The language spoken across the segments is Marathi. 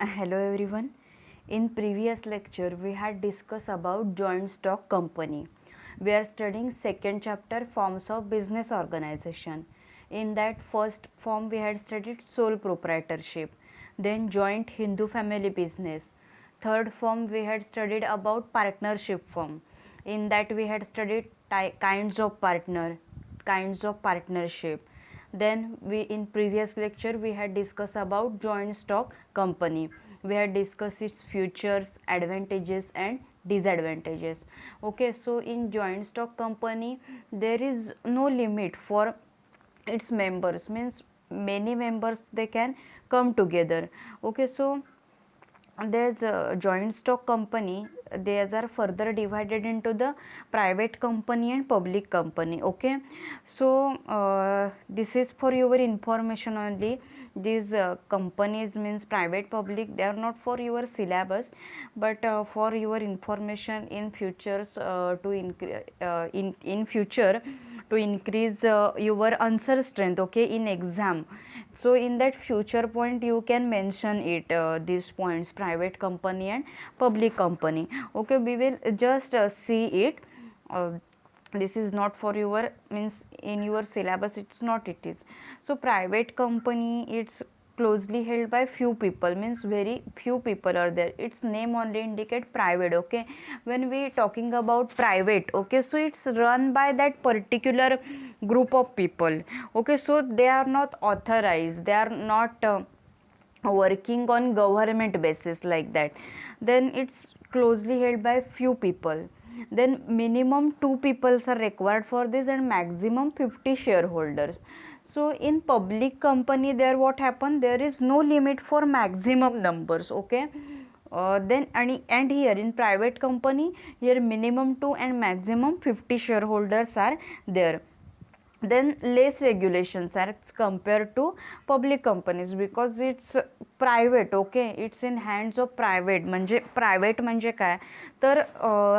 Hello everyone. In previous lecture we had discussed about joint stock company. We are studying second chapter forms of business organization. In that first form we had studied sole proprietorship, then joint Hindu family business. Third form we had studied about partnership firm. In that we had studied kinds of partnership. Then we in previous lecture we had discussed about joint stock company. We had discussed its features, advantages and disadvantages. Okay, so in joint stock company there is no limit for its members, means many members they can come together. Okay, so there's a joint stock company, these are further divided into the private company and public company. Okay, so this is for your information only. These companies means private public, they are not for your syllabus, but for your information in futures, in future to increase your answer strength, okay, in exam. So in that future point you can mention it, these points, private company and public company. Okay, we will just see it. This is not for your, means in your syllabus it's not, it is. So private company, it's closely held by few people, means very few people are there, its name only indicate private. Okay, when we talking about private, okay, so it's run by that particular group of people. Okay, so they are not authorized, they are not working on government basis like that. Then it's closely held by few people. Then minimum 2 peoples are required for this and maximum 50 shareholders. So in public company there what happen, there is no limit for maximum numbers. Okay, then and here in private company, here minimum 2 and maximum 50 shareholders are there. Then less regulations are compared to public companies because it's private. Okay, it's in hands of private. म्हणजे प्रायव्हेट म्हणजे काय तर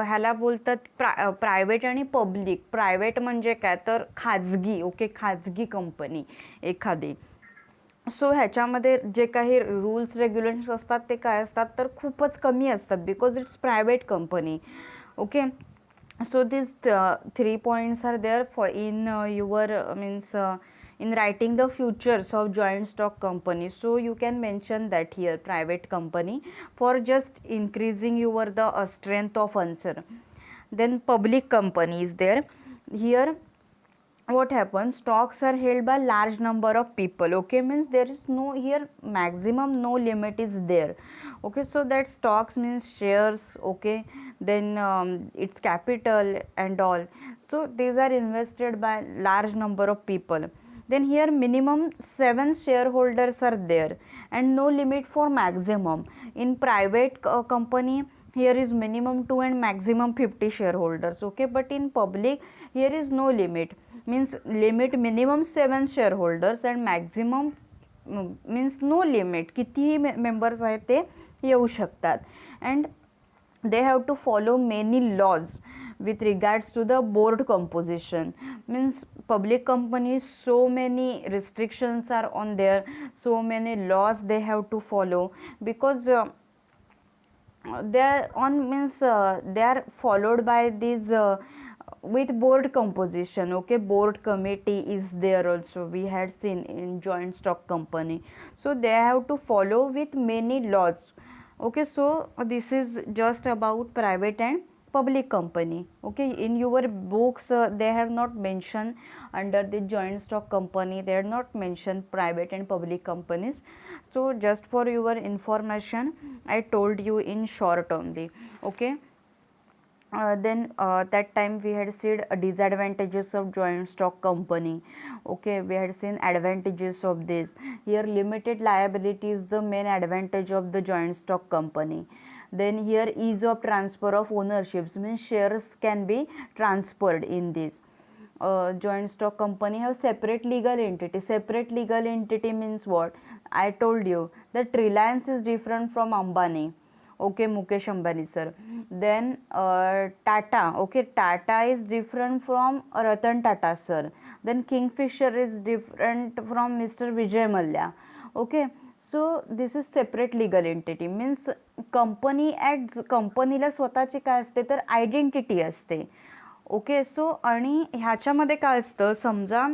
ह्याला बोलतात प्रायव्हेट आणि पब्लिक. प्रायव्हेट म्हणजे काय तर खाजगी. ओके, खाजगी कंपनी एखादी. सो ह्याच्यामध्ये जे काही रूल्स रेग्युलेशन्स असतात ते काय असतात तर खूपच कमी असतात because it's private company. Okay, so these three points are there for in your means in writing the futures of joint stock company. So you can mention that here private company for just increasing your the strength of answer. Then public company is there. Here what happens, stocks are held by large number of people. Okay, means there is no here maximum, no limit is there. Okay, so that stocks means shares. Okay, then its capital and all, so these are invested by large number of people. Then here minimum 7 shareholders are there and no limit for maximum. In private company here is minimum 2 and maximum 50 shareholders. Okay, but in public here is no limit, means limit minimum 7 shareholders and maximum means no limit, कितीही मेंबर्स आहेत ते येऊ शकतात. and they have to follow many laws with regards to the board composition. Means public companies, so many restrictions are on there, so many laws they have to follow because they are on, means they are followed by these with board composition. Okay, board committee is there also, we had seen in joint stock company. So they have to follow with many laws. Okay, so this is just about private and public company. Okay, in your books they have not mentioned under the joint stock company, they have not mentioned private and public companies. So just for your information I told you in short only. Okay, then that time we had seen disadvantages of joint stock company. Okay, we had seen advantages of this. Here limited liability is the main advantage of the joint stock company. Then here ease of transfer of ownerships, means shares can be transferred in this. Joint stock company have separate legal entity. Separate legal entity means what? I told you that Reliance is different from Ambani. Okay, Mukesh Ambani sir. Then Tata. Okay, Tata is different from Ratan Tata sir. Then Kingfisher is different from Mr. Vijay Mallya. Okay, so this is separate legal entity. Means कंपनीला स्वतःची काय असते तर आयडेंटिटी असते. ओके. सो आणि ह्याच्यामध्ये काय असतं, समजा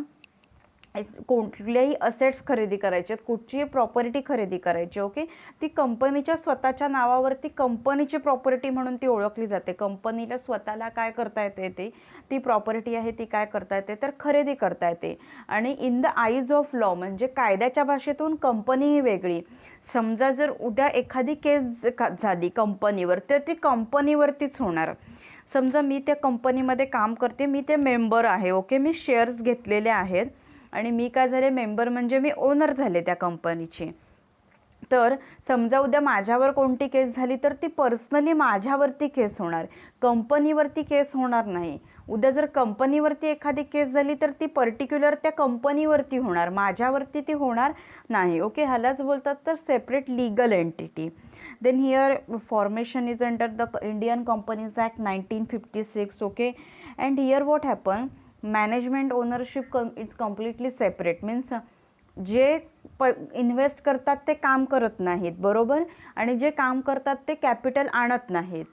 कुठलेही असेट्स खरेदी करायचे आहेत, कुठचीही प्रॉपर्टी खरेदी करायची, ओके, ती कंपनीच्या स्वतःच्या नावावरती कंपनीची प्रॉपर्टी म्हणून ती ओळखली जाते. कंपनीला स्वतःला काय करता येते, ती प्रॉपर्टी आहे ती काय करता येते तर खरेदी करता येते. आणि in the eyes of law म्हणजे कायद्याच्या भाषेतून कंपनी ही वेगळी. समजा जर उद्या एखादी केस झाली कंपनीवर तर ती कंपनीवरतीच होणार. समजा मी त्या कंपनीमध्ये काम करते, मी ते मेंबर आहे, ओके, मी शेअर्स घेतलेले आहेत आणि मी काय झाले मेंबर म्हणजे मी ओनर झाले त्या कंपनीची. तर समजा उद्या माझ्यावर कोणती केस झाली तर ती पर्सनली माझ्यावरती केस होणार, कंपनीवरती केस होणार नाही. उद्या जर कंपनीवरती एखादी केस झाली तर ती पर्टिक्युलर त्या कंपनीवरती होणार, माझ्यावरती ती होणार नाही. ओके. ह्यालाच बोलतात तर separate legal entity. Then here formation is under the Indian Companies Act 1956. Okay. And here what happened, management ownership is completely separate. Means जे इन्व्हेस्ट करतात ते काम करत नाहीत, बरोबर, आणि जे काम करतात ते कॅपिटल आणत नाहीत.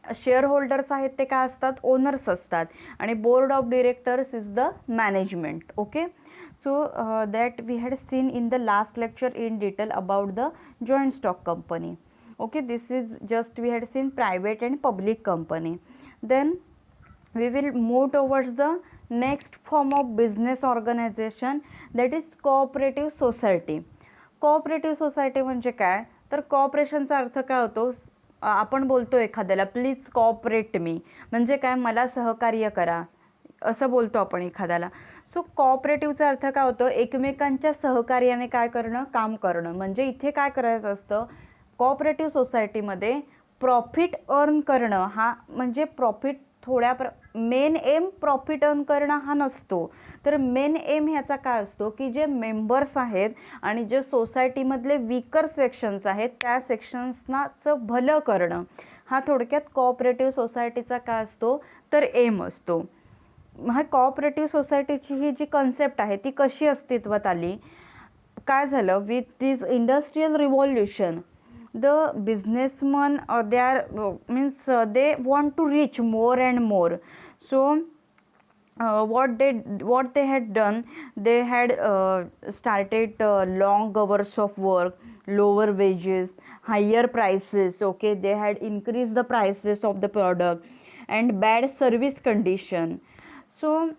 शेअर होल्डर्स आहेत ते काय असतात, ओनर्स असतात, आणि board of directors is the management. Okay. So that we had seen in the last lecture in detail about the joint stock company. Okay, this is just we had seen private and public company. Then we will move towards the next form of business organization, that is cooperative society. cooperative society म्हणजे काय तर कॉपरेशनचा अर्थ काय होतो, आपण बोलतो एखाद्याला प्लीज कॉपरेट मी, म्हणजे काय मला सहकार्य करा असं बोलतो आपण एखाद्याला. सो कॉपरेटिव्हचा अर्थ काय होतं, एकमेकांच्या सहकार्याने काय करणं, काम करणं. म्हणजे इथे काय करायचं असतं, कॉपरेटिव्ह सोसायटीमध्ये प्रॉफिट अर्न करणं हा म्हणजे profit main M profit earn करणं हा नसतो, तर मेन एम ह्याचा काय असतो की जे मेंबर्स आहेत आणि जे सोसायटीमधले वीकर सेक्शन्स आहेत त्या सेक्शन्सनाचं भलं करणं हा थोडक्यात कॉपरेटिव्ह सोसायटीचा काय असतो तर एम असतो. हा कॉपरेटिव्ह सोसायटीची ही जी कन्सेप्ट आहे ती कशी अस्तित्वात आली, काय झालं with this industrial revolution, the businessman they are means they want to reach more and more. So what they had done, they had started long hours of work, lower wages, higher prices. Okay, they had increased the prices of the product and bad service condition. So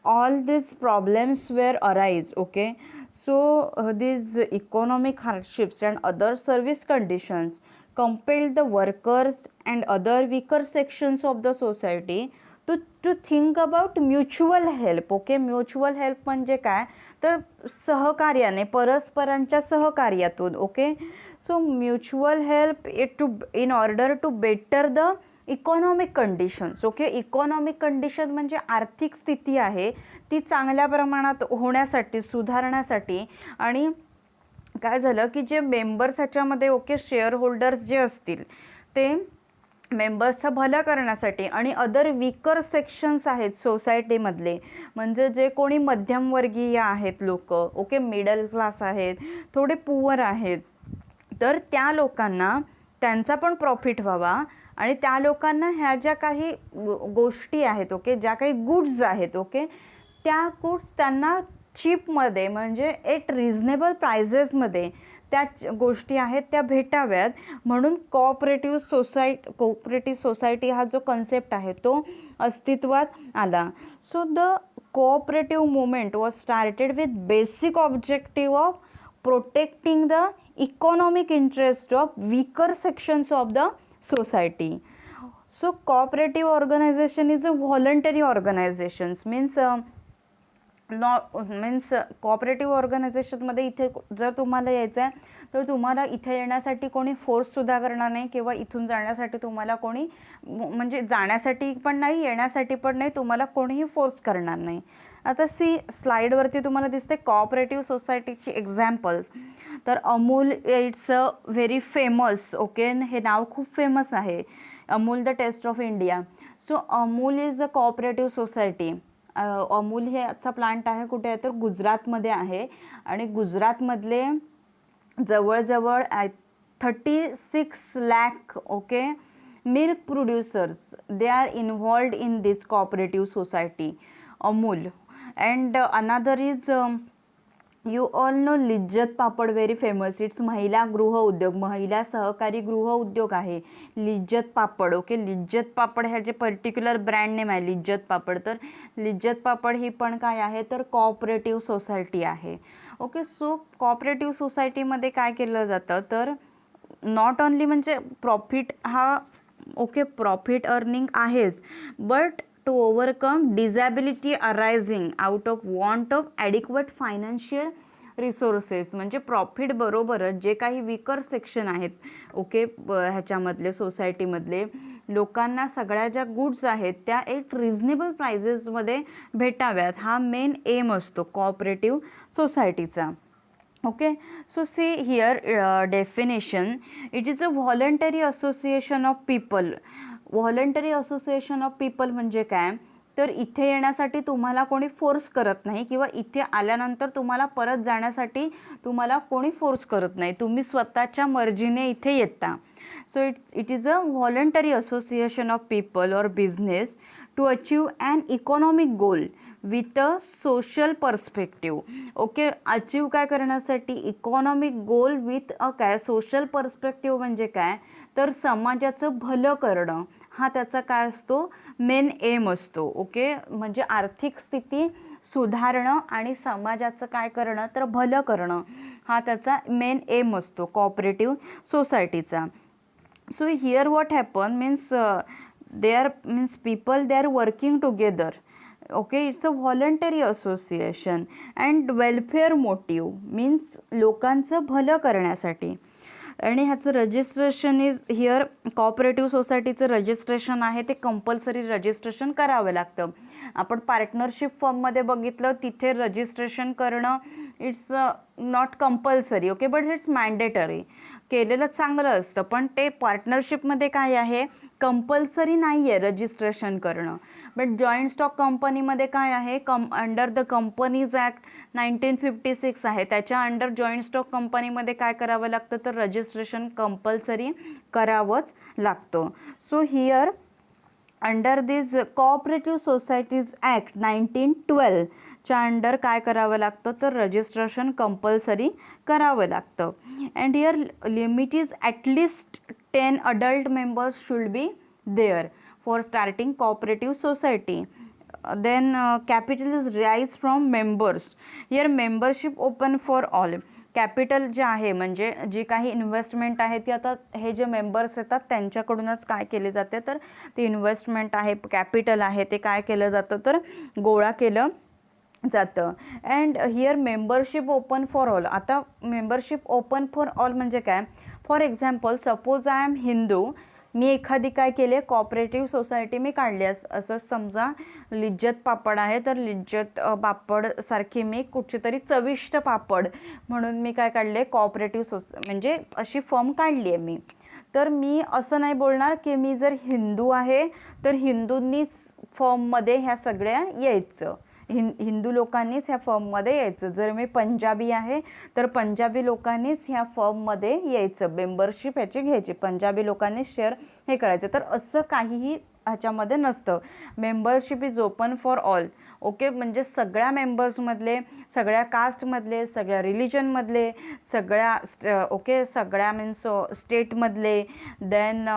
all these problems were arise. Okay, so these economic hardships and other service conditions compelled the workers and other weaker sections of the society to think about mutual help. Okay, mutual help म्हणजे काय तर सहकार्याने, परस्परांच्या सहकार्यातून. Okay. So mutual help in order to better the economic conditions. Okay. Economic condition म्हणजे आर्थिक स्थिती आहे ती चांगल्या प्रमाणात होण्यासाठी, सुधारण्यासाठी. आणि काय झालं की जे मेंबर्स ह्याच्यामध्ये ओके शेअर होल्डर्स जे असतील ते मेंबर्सचं भलं करण्यासाठी आणि अदर वीकर सेक्शन्स आहेत सोसायटीमधले, म्हणजे जे कोणी मध्यमवर्गीय आहेत लोक, ओके, मिडल क्लास आहेत, थोडे पुअर आहेत, तर त्या लोकांना त्यांचा पण प्रॉफिट व्हावा आणि त्या लोकांना ह्या ज्या काही गोष्टी आहेत, ओके, ज्या काही गुड्स आहेत, ओके, त्या गुड्स त्यांना चीपमध्ये म्हणजे एट रिझनेबल प्राइजेसमध्ये त्या गोष्टी आहेत त्या भेटाव्यात, म्हणून कोऑपरेटिव्ह सोसायटी हा जो कन्सेप्ट आहे तो अस्तित्वात आला. So the cooperative movement was started with basic objective of protecting the economic interest of weaker sections of the society. So cooperative organization is a voluntary organizations. means cooperative ऑर्गनायझेशनमध्ये इथे जर तुम्हाला यायचं आहे तर तुम्हाला इथे येण्यासाठी कोणी फोर्ससुद्धा करणार नाही किंवा इथून जाण्यासाठी तुम्हाला कोणी म्हणजे जाण्यासाठी पण नाही, येण्यासाठी पण नाही, तुम्हाला कोणीही फोर्स करणार नाही. आता स्लाईडवरती तुम्हाला दिसते कोऑपरेटिव्ह सोसायटीची एक्झाम्पल्स. तर Amul it's a very famous. Okay, हे नाव खूप फेमस आहे, Amul the taste of India. So Amul is a cooperative society Amul हे याचा प्लांट आहे कुठे आहे तर गुजरातमध्ये आहे. आणि गुजरातमधले जवळजवळ 36 lakh okay milk producers they are involved in this cooperative society Amul. And another is you all know Lijjat papad, very famous. It's महिला गृह उद्योग, महिला सहकारी गृह उद्योग आहे लिज्जत पापड. ओके, लिज्जत पापड ह्याचे पर्टिक्युलर ब्रँड नेम आहे लिज्जत पापड. तर लिज्जत पापड ही पण काय आहे तर कोऑपरेटिव्ह सोसायटी आहे. ओके, सो कोऑपरेटिव्ह सोसायटीमध्ये काय केलं जातं तर नॉट ओनली म्हणजे प्रॉफिट हा ओके प्रॉफिट अर्निंग आहेच, but to overcome disability arising out of want of adequate financial resources. म्हणजे प्रॉफिट बरोबरच जे काही वीकर सेक्शन आहेत ओके ह्याच्यामधले सोसायटीमधले लोकांना सगळ्या ज्या गुड्स आहेत त्या एक रिझनेबल प्राइजेसमध्ये भेटाव्यात, हा मेन एम असतो कोऑपरेटिव्ह सोसायटीचा. Okay, so see here definition. It is a voluntary association of people. Voluntary association of people म्हणजे काय तर इथे येण्यासाठी तुम्हाला कोणी फोर्स करत नाही किंवा इथे आल्यानंतर तुम्हाला परत जाण्यासाठी तुम्हाला कोणी फोर्स करत नाही, तुम्ही स्वतःच्या मर्जीने इथे येता. So it is a voluntary association of people और business to achieve an economic goal with a social perspective. Okay, achieve काय करण्यासाठी इकॉनॉमिक गोल विथ अ काय सोशल पर्स्पेक्टिव्ह म्हणजे काय तर समाजाचं भलं करणं हा त्याचा काय असतो मेन एम असतो. ओके, म्हणजे आर्थिक स्थिती सुधारणं आणि समाजाचं काय करणं तर भलं करणं हा त्याचा मेन एम असतो कोऑपरेटिव्ह सोसायटीचा. So here what happen means they are means people they are working together. Okay, it's a voluntary association and welfare motive means लोकांचं भलं करण्यासाठी. आणि ह्याचं रजिस्ट्रेशन इज हिअर कोऑपरेटिव्ह सोसायटीचं रजिस्ट्रेशन आहे ते कंपल्सरी रजिस्ट्रेशन करावं लागतं. आपण पार्टनरशिप फर्ममध्ये बघितलं तिथे रजिस्ट्रेशन करणं it's not compulsory okay but it's mandatory. केलेलं चांगलं असतं पण ते पार्टनरशिपमध्ये काय आहे कंपल्सरी नाही आहे रजिस्ट्रेशन करणं. बट जॉईंट स्टॉक कंपनीमध्ये काय आहे अंडर द कंपनीज ॲक्ट 1956 आहे त्याच्या अंडर जॉईंट स्टॉक कंपनीमध्ये काय करावं लागतं तर रजिस्ट्रेशन कंपल्सरी करावंच लागतं. So here under this cooperative societies act 1912 च्या अंडर काय करावं लागतं तर रजिस्ट्रेशन कंपल्सरी करावं लागतं. And here limit is at least 10 adult members should be there for starting cooperative society. Then capital is raised from members. Here membership open for all. Capital जे आहे म्हणजे जी काही इन्व्हेस्टमेंट आहे ती आता हे जे मेंबर्स येतात त्यांच्याकडूनच काय केले जाते तर ते इन्व्हेस्टमेंट आहे कॅपिटल आहे ते काय केलं जातं तर गोळा केलं जातं. And here membership open for all. आता मेंबरशिप ओपन फॉर ऑल म्हणजे काय for example suppose I am Hindu, मी एखादी काय केले कोऑपरेटिव्ह सोसायटी मी काढली असं समजा लिज्जत पापड आहे तर लिज्जत पापडसारखी मी कुठची तरी चविष्ट पापड म्हणून मी काय काढले कोऑपरेटिव्ह म्हणजे अशी फर्म काढली आहे मी. तर मी असं नाही बोलणार की मी जर हिंदू आहे तर हिंदूंनीच फर्ममध्ये ह्या सगळ्या यायचं, हिंदू लोकांनीच ह्या फर्ममध्ये यायचं. जर मी पंजाबी आहे तर पंजाबी लोकांनीच ह्या फर्ममध्ये यायचं, मेंबरशिप ह्याची घ्यायची, पंजाबी लोकांनी शेअर हे करायचं. तर असं काहीही ह्याच्यामध्ये नसतं. Membership is open for all. Okay, म्हणजे सगळ्या मेंबर्समधले, सगळ्या कास्टमधले, सगळ्या रिलिजनमधले, सगळ्या ओके सगळ्या मीन्स स्टेटमधले, देन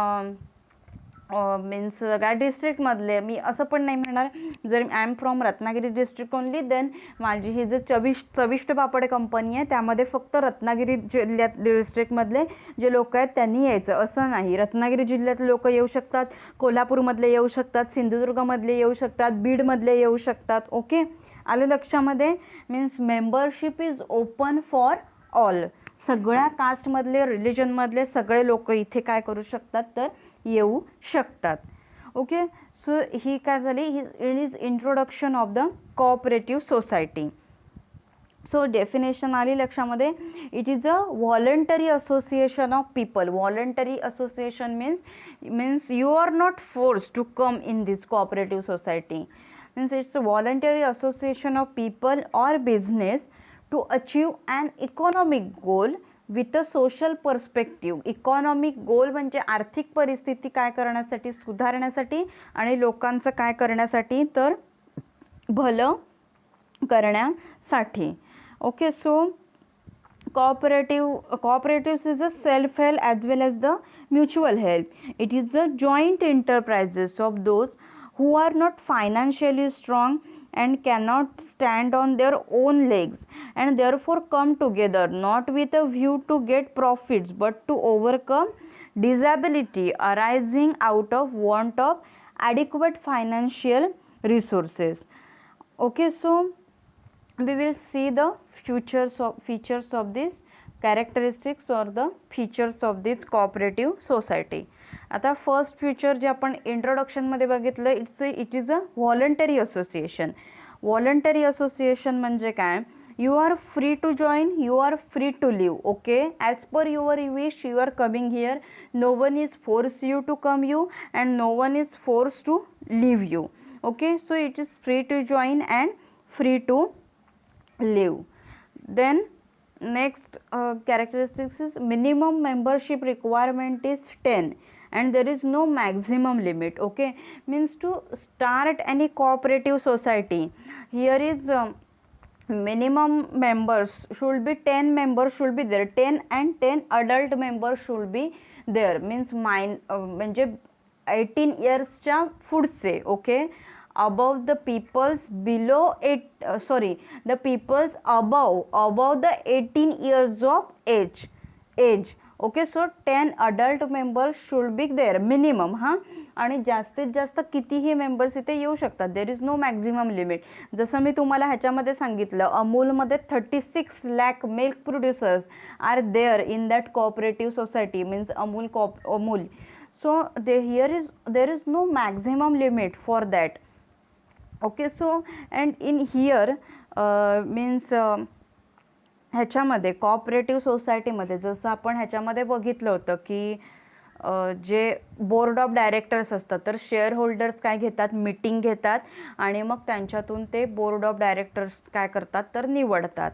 मीन्स सगळ्या डिस्ट्रिक्टमधले. मी असं पण नाही म्हणणार जर I am from Ratnagiri district only then माझी ही जे चविष्ट पापड कंपनी आहे त्यामध्ये फक्त रत्नागिरी जिल्ह्यात डिस्ट्रिक्टमधले जे लोक आहेत त्यांनी यायचं असं नाही. रत्नागिरी जिल्ह्यातले लोक येऊ शकतात, कोल्हापूरमधले येऊ शकतात, सिंधुदुर्गमधले येऊ शकतात, बीडमधले येऊ शकतात. ओके, आलं लक्षामध्ये. Means membership is open for all. सगळ्या कास्टमधले रिलिजनमधले सगळे लोक इथे काय करू शकतात तर येऊ शकतात. ओके, सो ही काय झाली it is introduction of the cooperative society. So definition आली लक्षामध्ये. It is a voluntary association of people. Voluntary association means you are not force to come in this cooperative society. means it's a voluntary association of people or business to achieve an economic goal with a social perspective. Economic goal म्हणजे आर्थिक परिस्थिती काय करण्यासाठी, सुधारण्यासाठी आणि लोकांचं काय करण्यासाठी, तर भलं करण्यासाठी. Okay, so cooperatives is a self-help as well as the mutual help. It is a joint enterprises of those who are not financially strong and cannot stand on their own legs and therefore come together not with a view to get profits but to overcome disability arising out of want of adequate financial resources. Okay, so we will see the features of this, characteristics or the features of this cooperative society. आता फर्स्ट फ्युचर जे आपण इंट्रोडक्शनमध्ये बघितलं, it is a voluntary association. Voluntary association म्हणजे काय, you are free to join, you are free to leave. Okay, as per your wish you are coming here, no one is force you to come you and no one is force to leave you. Okay, so it is free to join and free to live. Then next characteristics is minimum membership requirement is 10 and there is no maximum limit. Okay, means to start any cooperative society, here is minimum members should be 10 members should be there, 10 and 10 adult members should be there, means म्हणजे 18 yearsच्या पुढचे. Okay, above the peoples below the peoples above the 18 years of age. Okay, so 10 adult members should be there minimum. आणि जास्तीत जास्त कितीही मेंबर्स इथे येऊ शकतात. There is no maximum limit. जसं मी तुम्हाला ह्याच्यामध्ये सांगितलं, अमूलमध्ये 36 lakh milk producers are there in that cooperative society, means Amul. So there is no maximum limit for that. Okay, so and in here means ह्याच्यामध्ये कोऑपरेटिव्ह सोसायटीमध्ये जसं आपण ह्याच्यामध्ये बघितलं होतं की जे बोर्ड ऑफ डायरेक्टर्स असतात, तर शेअर होल्डर्स काय घेतात, मीटिंग घेतात आणि मग त्यांच्यातून ते बोर्ड ऑफ डायरेक्टर्स काय करतात, तर निवडतात.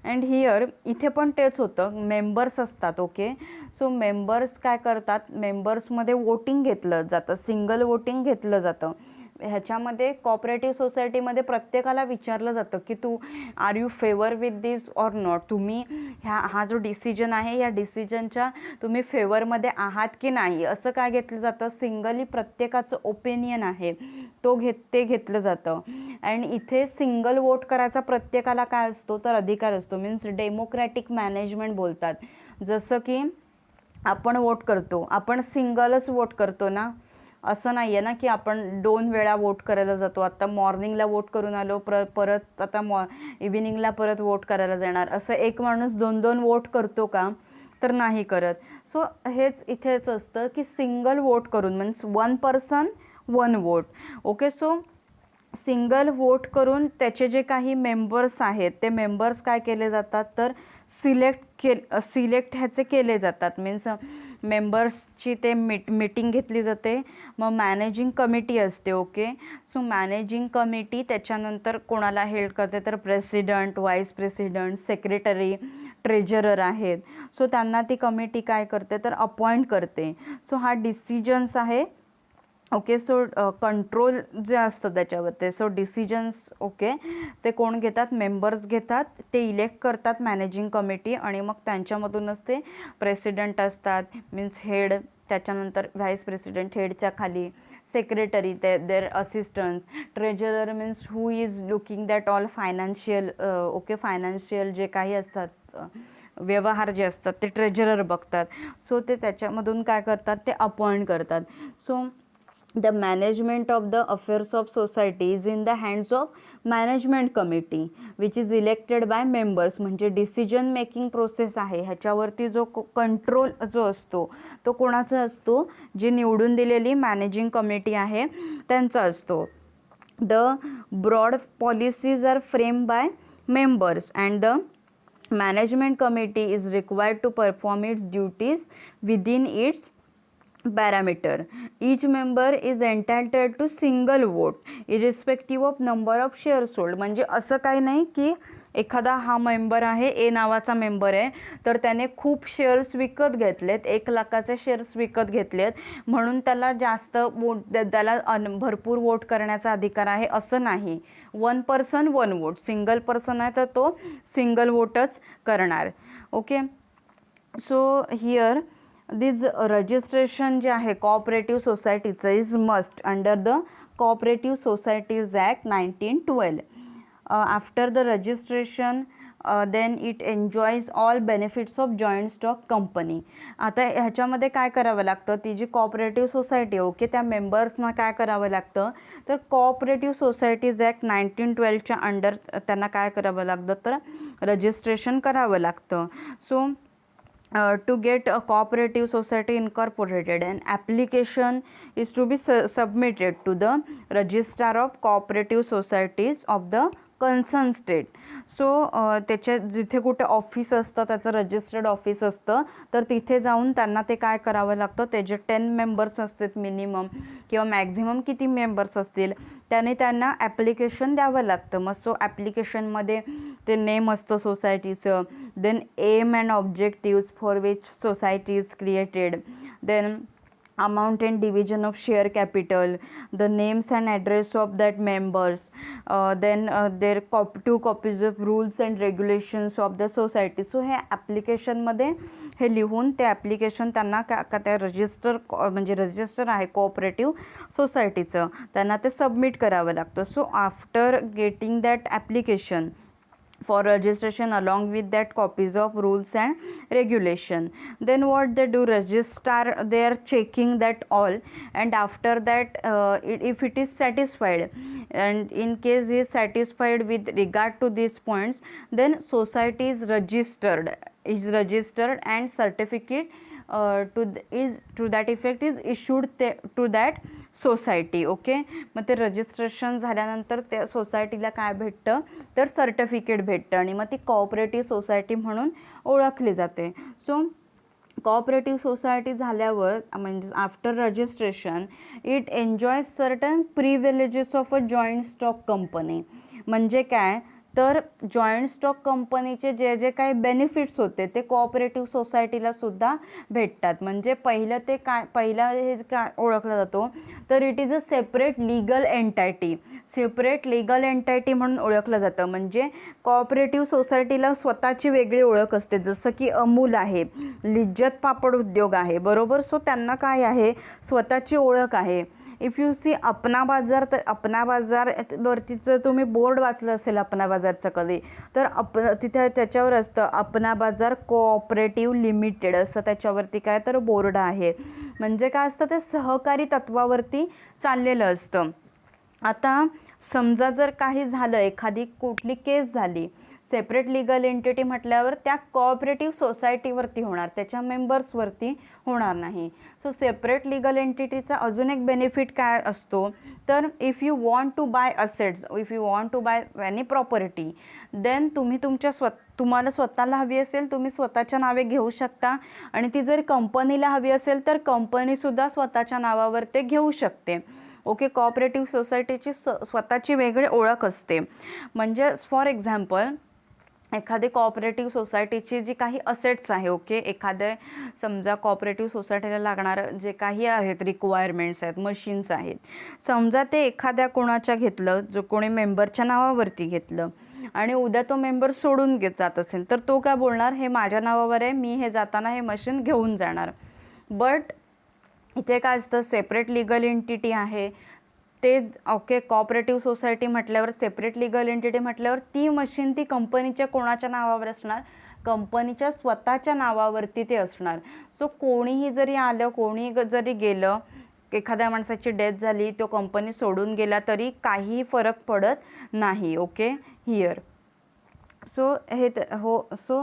अँड हिअर इथे पण तेच होतं, मेंबर्स असतात. ओके, सो मेंबर्स काय करतात, मेंबर्समध्ये वोटिंग घेतलं जातं, सिंगल वोटिंग घेतलं जातं. ह्याच्यामध्ये कोऑपरेटिव्ह सोसायटीमध्ये प्रत्येकाला विचारलं जातं की तू are you favour with this or not, तुम्ही हा जो डिसिजन आहे या डिसिजनच्या तुम्ही फेवरमध्ये आहात की नाही, असं काय घेतलं जातं, सिंगली प्रत्येकाचं ओपिनियन आहे ते घेतलं जातं. अँड इथे सिंगल वोट करायचा प्रत्येकाला काय असतो, तर अधिकार असतो, मीन्स डेमोक्रॅटिक मॅनेजमेंट बोलतात. जसं की आपण वोट करतो, आपण सिंगलच वोट करतो ना, असं नाही आहे ना की आपण 2 वेळा वोट करायला जातो. आता मॉर्निंगला वोट करून आलो, परत आता इव्हिनिंगला परत वोट करायला जाणार, असं एक माणूस 2-2 वोट करतो का, तर नाही करत. सो हेच इथेच असतं की सिंगल वोट करून, means 1 person 1 vote. Okay, so single vote करून त्याचे जे काही मेंबर्स आहेत ते मेंबर्स काय केले जातात, तर सिलेक्ट ह्याचे केले जातात. मीन्स मेंबर्सची ते मीटिंग घेतली जाते, मग मॅनेजिंग कमिटी असते. ओके, सो मॅनेजिंग कमिटी त्याच्यानंतर कोणाला हेल्ड करते, तर president, vice president, secretary, treasurer आहेत. सो त्यांना ती कमिटी काय करते, तर अपॉइंट करते. सो हा डिसिजन्स आहे. ओके, सो कंट्रोल जे असतं त्याच्यावरती, सो डिसिजन्स ओके ते कोण घेतात, मेंबर्स घेतात, ते इलेक्ट करतात मॅनेजिंग कमिटी आणि मग त्यांच्यामधूनच ते प्रेसिडेंट असतात, मीन्स हेड, त्याच्यानंतर व्हाईस प्रेसिडेंट, हेडच्या खाली secretary, their assistants, treasurer means who is looking that all financial. Okay, financial जे काही असतात व्यवहार जे असतात ते ट्रेजरर बघतात. सो ते त्याच्यामधून काय करतात, ते अपॉइंट करतात. So the management of the affairs of society is in the hands of management committee which is elected by members. म्हणजे डिसिजन मेकिंग प्रोसेस आहे ह्याच्यावरती जो कंट्रोल जो असतो तो कोणाचा असतो, जी निवडून दिलेली मॅनेजिंग कमिटी आहे त्यांचा असतो. The broad policies are frame by members and the management committee is required to perform its duties within its parameter. Each member is entitled to single vote irrespective of number of shares sold. म्हणजे असं काही नाही की एखादा हा मेंबर आहे, ए नावाचा मेंबर आहे, तर त्याने खूप शेअर्स विकत घेतलेत, 1,00,000चे शेअर्स विकत घेतलेत म्हणून त्याला जास्त वोट, त्याला भरपूर वोट करण्याचा अधिकार आहे असं नाही. 1 पर्सन 1 वोट. सिंगल पर्सन आहे तर तो सिंगल वोटच करणार. Okay. So here this registration जे आहे कोऑपरेटिव्ह सोसायटीचं is must under the cooperative societies act 1912. After the registration then it enjoys all benefits of joint stock company. आता ह्याच्यामध्ये काय करावं लागतं, ती जी कोऑपरेटिव्ह सोसायटी ओके त्या मेंबर्सना काय करावं लागतं, तर कोऑपरेटिव्ह सोसायटीज ॲक्ट 1912च्या अंडर त्यांना काय करावं लागतं, तर रजिस्ट्रेशन करावं लागतं. So to get a cooperative society incorporated, an application is to be submitted to the registrar of cooperative societies of the concerned state. So त्याच्या जिथे कुठे ऑफिस असतं त्याचं रजिस्टर्ड ऑफिस असतं तर तिथे जाऊन त्यांना ते काय करावं लागतं, ते जे 10 मेंबर्स असतात मिनिमम किंवा मॅक्झिमम किती मेंबर्स असतील त्याने त्यांना ॲप्लिकेशन द्यावं लागतं. मग सो ॲप्लिकेशनमध्ये ते नेम असतं सोसायटीचं, then aim and objectives for which society is created, then amount and division of share capital, the names and address of that members, then their 2 copies of rules and regulations of the society. So हे ॲप्लिकेशनमध्ये हे लिहून ते ॲप्लिकेशन त्यांना का त्या रजिस्टर म्हणजे रजिस्टर आहे कोऑपरेटिव्ह सोसायटीचं त्यांना ते सबमिट करावं लागतं. So after getting that application for registration along with that copies of rules and regulation, then what they do, register, they are checking that all, and after that if it is satisfied and in case he is satisfied with regard to these points, then society is registered and certificate to that effect is issued to that society. Okay. मग ते रजिस्ट्रेशन झाल्यानंतर त्या सोसायटीला काय भेटतं, तर सर्टिफिकेट भेटतं आणि मग ती कोऑपरेटिव्ह सोसायटी म्हणून ओळखली जाते. सो कोऑपरेटिव्ह सोसायटी झाल्यावर म्हणजे after registration it enjoys certain privileges of a joint stock company. म्हणजे काय, तर जॉईंट स्टॉक कंपनीचे जे जे काही बेनिफिट्स होते ते कोऑपरेटिव्ह सोसायटीला सुद्धा भेटतात. म्हणजे पहिलं ते काय, पहिला हे काय ओळखला जातो, तर it is a separate legal entity. Separate legal entity म्हणून ओळखलं जातं. म्हणजे कोऑपरेटिव्ह सोसायटीला स्वतःची वेगळी ओळख असते. जसं की अमूल आहे, लिज्जत पापड उद्योग आहे, बरोबर. सो त्यांना काय आहे, स्वतःची ओळख आहे. इफ यू सी अपना बाजार, तर अपना बाजारवरतीचं तुम्ही बोर्ड वाचलं असेल अपना बाजारचं कधी, तर तिथे त्याच्यावर असतं अपना बाजार कोऑपरेटिव्ह लिमिटेड असं त्याच्यावरती काय तर बोर्ड आहे. म्हणजे काय असतं, ते सहकारी तत्वावरती चाललेलं असतं. आता समजा जर काही झालं, एखादी कुठली केस झाली, सेपरेट लीगल एंटिटी म्हटल्यावर त्या कोऑपरेटिव्ह सोसायटीवरती होणार, त्याच्या मेंबर्सवरती होणार नाही. सो सेपरेट लीगल एंटिटीचा अजून एक बेनिफिट काय असतो, तर if you want to buy assets, if you want to buy any property, then तुम्ही तुम्हाला स्वतःला हवी असेल तुम्ही स्वतःच्या नावे घेऊ शकता, आणि ती जर कंपनीला हवी असेल तर कंपनीसुद्धा स्वतःच्या नावावर ते घेऊ शकते. ओके. कोऑपरेटिव्ह सोसायटीची स्वतःची वेगळी ओळख असते. म्हणजे फॉर एक्झाम्पल एखादी कोऑपरेटिव्ह सोसायटीची जी काही असेट्स आहे, ओके, एखाद्या समजा कोऑपरेटिव्ह सोसायटीला लागणारं जे काही आहेत रिक्वायरमेंट्स आहेत, मशीन्स आहेत, समजा ते एखाद्या कोणाच्या घेतलं, जो कोणी मेंबरच्या नावावरती घेतलं आणि उद्या तो मेंबर सोडून जात असेल, तर तो काय बोलणार, हे माझ्या नावावर आहे, मी हे जाताना हे मशीन घेऊन जाणार. बट इथे काय असतं, सेपरेट लीगल एंटिटी आहे ते, ओके, कोऑपरेटिव्ह सोसायटी म्हटल्यावर, सेपरेट लीगल एंटिटी म्हटल्यावर ती मशीन ती कंपनीच्या कोणाच्या नावावर असणार, कंपनीच्या स्वतःच्या नावावरती ते असणार. सो कोणीही जरी आलं, कोणीही जरी गेलं, एखाद्या माणसाची डेथ झाली, तो कंपनी सोडून गेला तरी काही फरक पडत नाही. ओके. हिअर सो हे so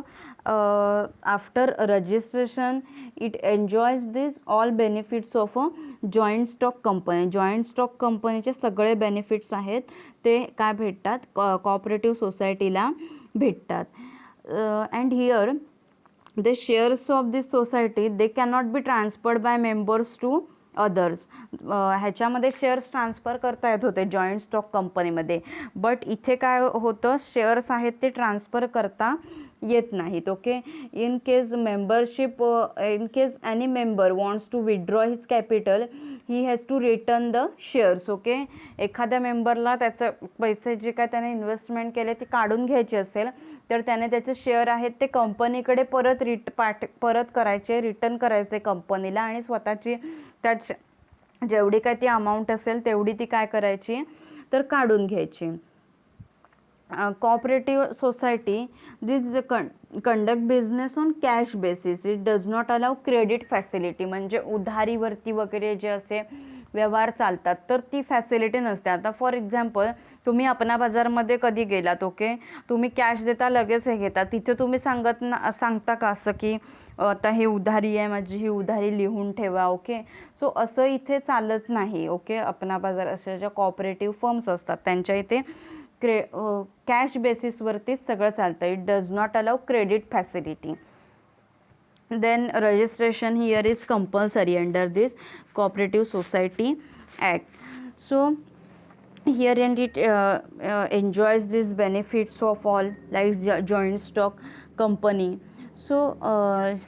after registration it enjoys this all benefits of a joint stock company. Joint stock कंपनीचे सगळे बेनिफिट्स आहेत ते काय भेटतात, कोऑपरेटिव्ह सोसायटीला भेटतात. And here the shares of this society they cannot be transferred by members to others. ह्याच्यामध्ये शेअर्स ट्रान्सफर करता येत होते जॉईंट स्टॉक कंपनीमध्ये, बट इथे काय होतं, शेअर्स आहेत ते ट्रान्सफर करता येत नाहीत. Okay, in case membership, in case any member wants to withdraw his capital he has to return the shares. Okay, एखाद्या मेंबरला त्याचं पैसे जे काय त्याने इन्व्हेस्टमेंट केले ते काढून घ्यायचे असेल तर त्याने त्याचे शेअर आहेत ते कंपनीकडे परत करायचे, रिटर्न करायचे कंपनीला, आणि स्वतःची त्याच जेवढी काय ती अमाऊंट असेल तेवढी ती काय करायची तर काढून घ्यायची. Cooperative society this conduct business on cash basis. It does not allow credit facility, म्हणजे उधारीवरती वगैरे जे असे व्यवहार चालतात तर ती फॅसिलिटी नसते. आता फॉर एक्झाम्पल तुम्ही अपना बाजारमध्ये कधी गेलात, ओके, तुम्ही कॅश देता लगेच हे घेता, तिथे तुम्ही सांगता का असं की आता हे उधारी आहे माझी, ही उधारी लिहून ठेवा. ओके, सो असं इथे चालत नाही. ओके, अपना बाजार अशा ज्या कॉपरेटिव्ह फर्म्स असतात त्यांच्या इथे कॅश बेसिसवरतीच सगळं चालतं. It does not allow credit facility. Then registration here is compulsory under this Cooperative Society Act. So here and it enjoys these benefits of all like joint stock company. So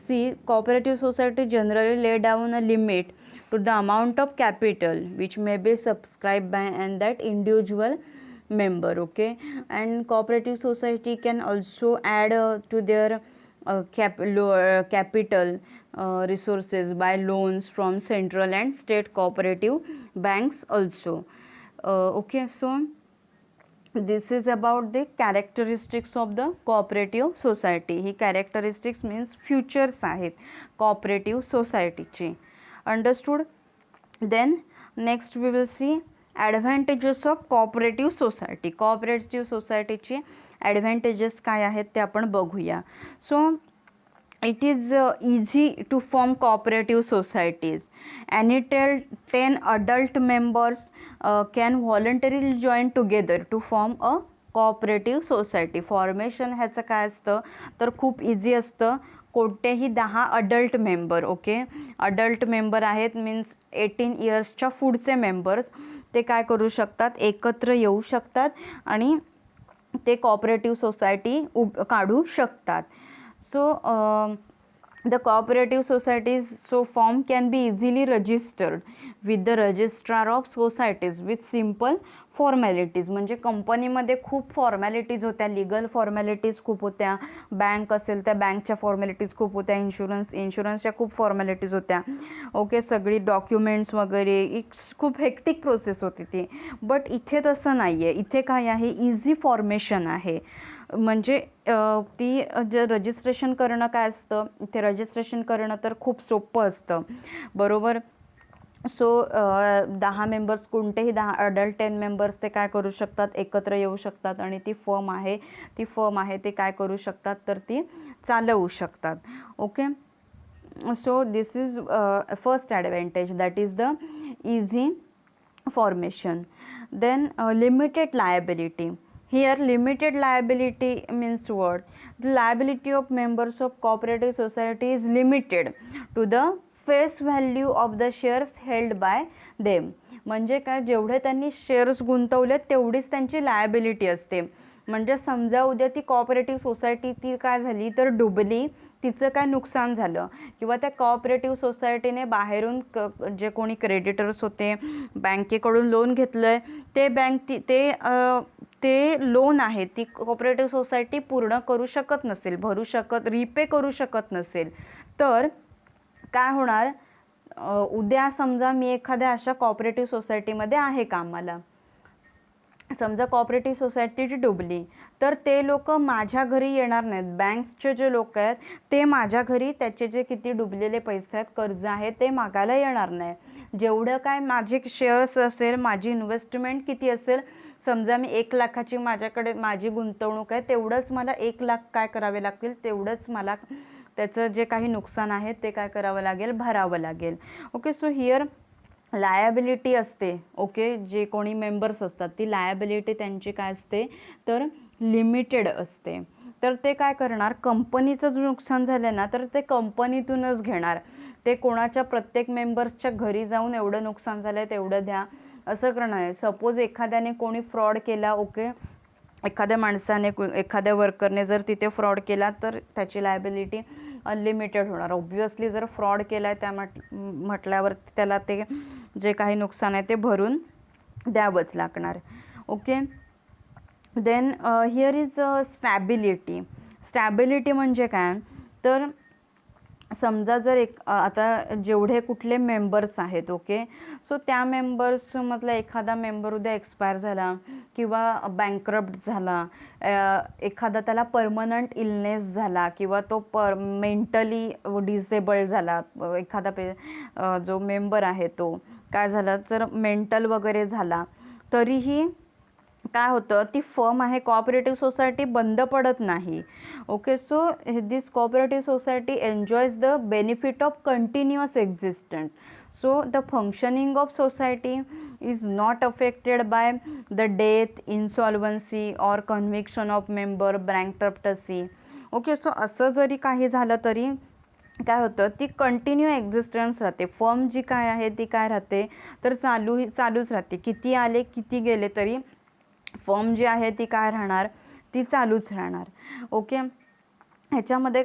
see, cooperative society generally lay down a limit to the amount of capital which may be subscribed by and that individual member. Okay, and cooperative society can also add to their capital resources by loans from central and state cooperative banks also. Okay, so this is about the characteristics of the cooperative society. He characteristics means features आहेत cooperative society ची. Understood? Then next we will see advantages of cooperative society. cooperative society ची ॲडव्हान्टेजेस काय आहेत ते आपण बघूया. So it is easy to form cooperative societies. Any 10 adult members can voluntarily join together to form a cooperative society. Formation ह्याचं काय असतं तर खूप इझी असतं. कोणतेही 10 adult member, okay, adult member आहेत मीन्स 18 इयर्सच्या पुढचे मेंबर्स ते काय करू शकतात, एकत्र येऊ शकतात आणि ते कोऑपरेटिव्ह सोसायटी काढू शकतात. So the cooperative societies so form can be easily registered with the registrar of societies with simple formalities. म्हणजे कंपनीमध्ये खूप फॉर्मॅलिटीज होत्या, लिगल फॉर्मॅलिटीज खूप होत्या, बँक असेल त्या बँकच्या फॉर्मॅलिटीज खूप होत्या, इन्शुरन्सच्या खूप फॉर्मॅलिटीज होत्या. ओके, सगळी डॉक्युमेंट्स वगैरे खूप हेक्टिक प्रोसेस होती ती. बट इथे तसं नाही आहे. इथे काय आहे, इझी फॉर्मेशन आहे. म्हणजे ती जे रजिस्ट्रेशन करणं काय असतं, इथे रजिस्ट्रेशन करणं तर खूप सोपं असतं, बरोबर. सो 10 मेंबर्स, कोणतेही 10 अडल्ट 10 मेंबर्स ते काय करू शकतात, एकत्र येऊ शकतात आणि ती फर्म आहे ते काय करू शकतात तर ती चालवू शकतात. Okay, so this is first advantage, that is the easy formation. Then limited liability. Here limited liability means what? The liability of members of cooperative society is limited to the face value of the shares held by them. म्हणजे काय, जेवढे त्यांनी शेअर्स गुंतवले तेवढीच त्यांची लायबिलिटी असते. म्हणजे समजा उद्या ती कोऑपरेटिव्ह सोसायटी ती काय झाली तर डुबली, तिचं काय नुकसान झालं, किंवा त्या कोऑपरेटिव्ह सोसायटीने बाहेरून जे कोणी क्रेडिटर्स होते बँकेकडून लोन घेतलं आहे ते लोन आहे ती कोऑपरेटिव्ह सोसायटी पूर्ण करू शकत नसेल, रिपे करू शकत नसेल, तर काय होणार, उद्या समजा मी एखाद्या अशा कोऑपरेटिव्ह सोसायटीमध्ये आहे कामाला, समजा कोऑपरेटिव्ह सोसायटी डुबली तर ते लोक माझ्या घरी येणार नाहीत. बँक्सचे जे लोक आहेत ते माझ्या घरी त्याचे जे किती डुबलेले पैसे आहेत, कर्ज आहे ते मागायला येणार नाही. जेवढं काय माझे शेअर्स असेल, माझी इन्व्हेस्टमेंट किती असेल, समजा मी 1 लाखाची माझ्याकडे माझी गुंतवणूक आहे, तेवढंच मला 1 लाख काय करावे लागतील, तेवढंच मला त्याचं जे काही नुकसान आहे ते काय करावं लागेल, भरावं लागेल. ओके, सो हिअर लायबिलिटी असते. ओके, जे कोणी मेंबर्स असतात ती लायबिलिटी त्यांची काय असते तर लिमिटेड असते. तर ते काय करणार, कंपनीचं जो नुकसान झालं ना तर ते कंपनीतूनच घेणार. ते कोणाच्या प्रत्येक मेंबर्सच्या घरी जाऊन एवढं नुकसान झालं आहे तेवढं द्या असं करणार आहे. सपोज एखाद्याने कोणी फ्रॉड केला, ओके, एखाद्या माणसाने एखाद्या वर्करने जर तिथे फ्रॉड केला तर त्याची लायबिलिटी अनलिमिटेड होणार. ऑब्व्हियसली जर फ्रॉड केला आहे त्या म्हटल्यावर त्याला ते जे काही नुकसान आहे ते भरून द्यावंच लागणार. Okay. Then here is stability. Stability म्हणजे काय, तर समजा जर आता जेवढे कुठले मेंबर्स आहेत, ओके, सो त्या मेंबर्समधला एखादा मेंबर उद्या एक्सपायर झाला किंवा बँकरप्ट झाला, एखादा त्याला परमनंट इलनेस झाला किंवा तो मेंटली डिसेबल्ड झाला, एखादा जो मेंबर आहे तो काय झाला जर मेंटल वगैरे झाला, तरीही काय होतं, ती फर्म आहे कोऑपरेटिव्ह सोसायटी बंद पडत नाही. Okay. So this cooperative society enjoys the benefit of continuous existent. So the functioning of society is not affected by the death, insolvency or conviction of member, bankruptcy. Okay. So असं जरी काही झालं तरी काय होतं, ती कंटिन्यू एक्झिस्टन्स राहते. फर्म जी काय आहे ती काय राहते, तर चालूच राहते. किती आले किती गेले तरी फर्म जी आहे ती काय राहणार, ती चालूच राहणार. ओके. ह्याच्यामध्ये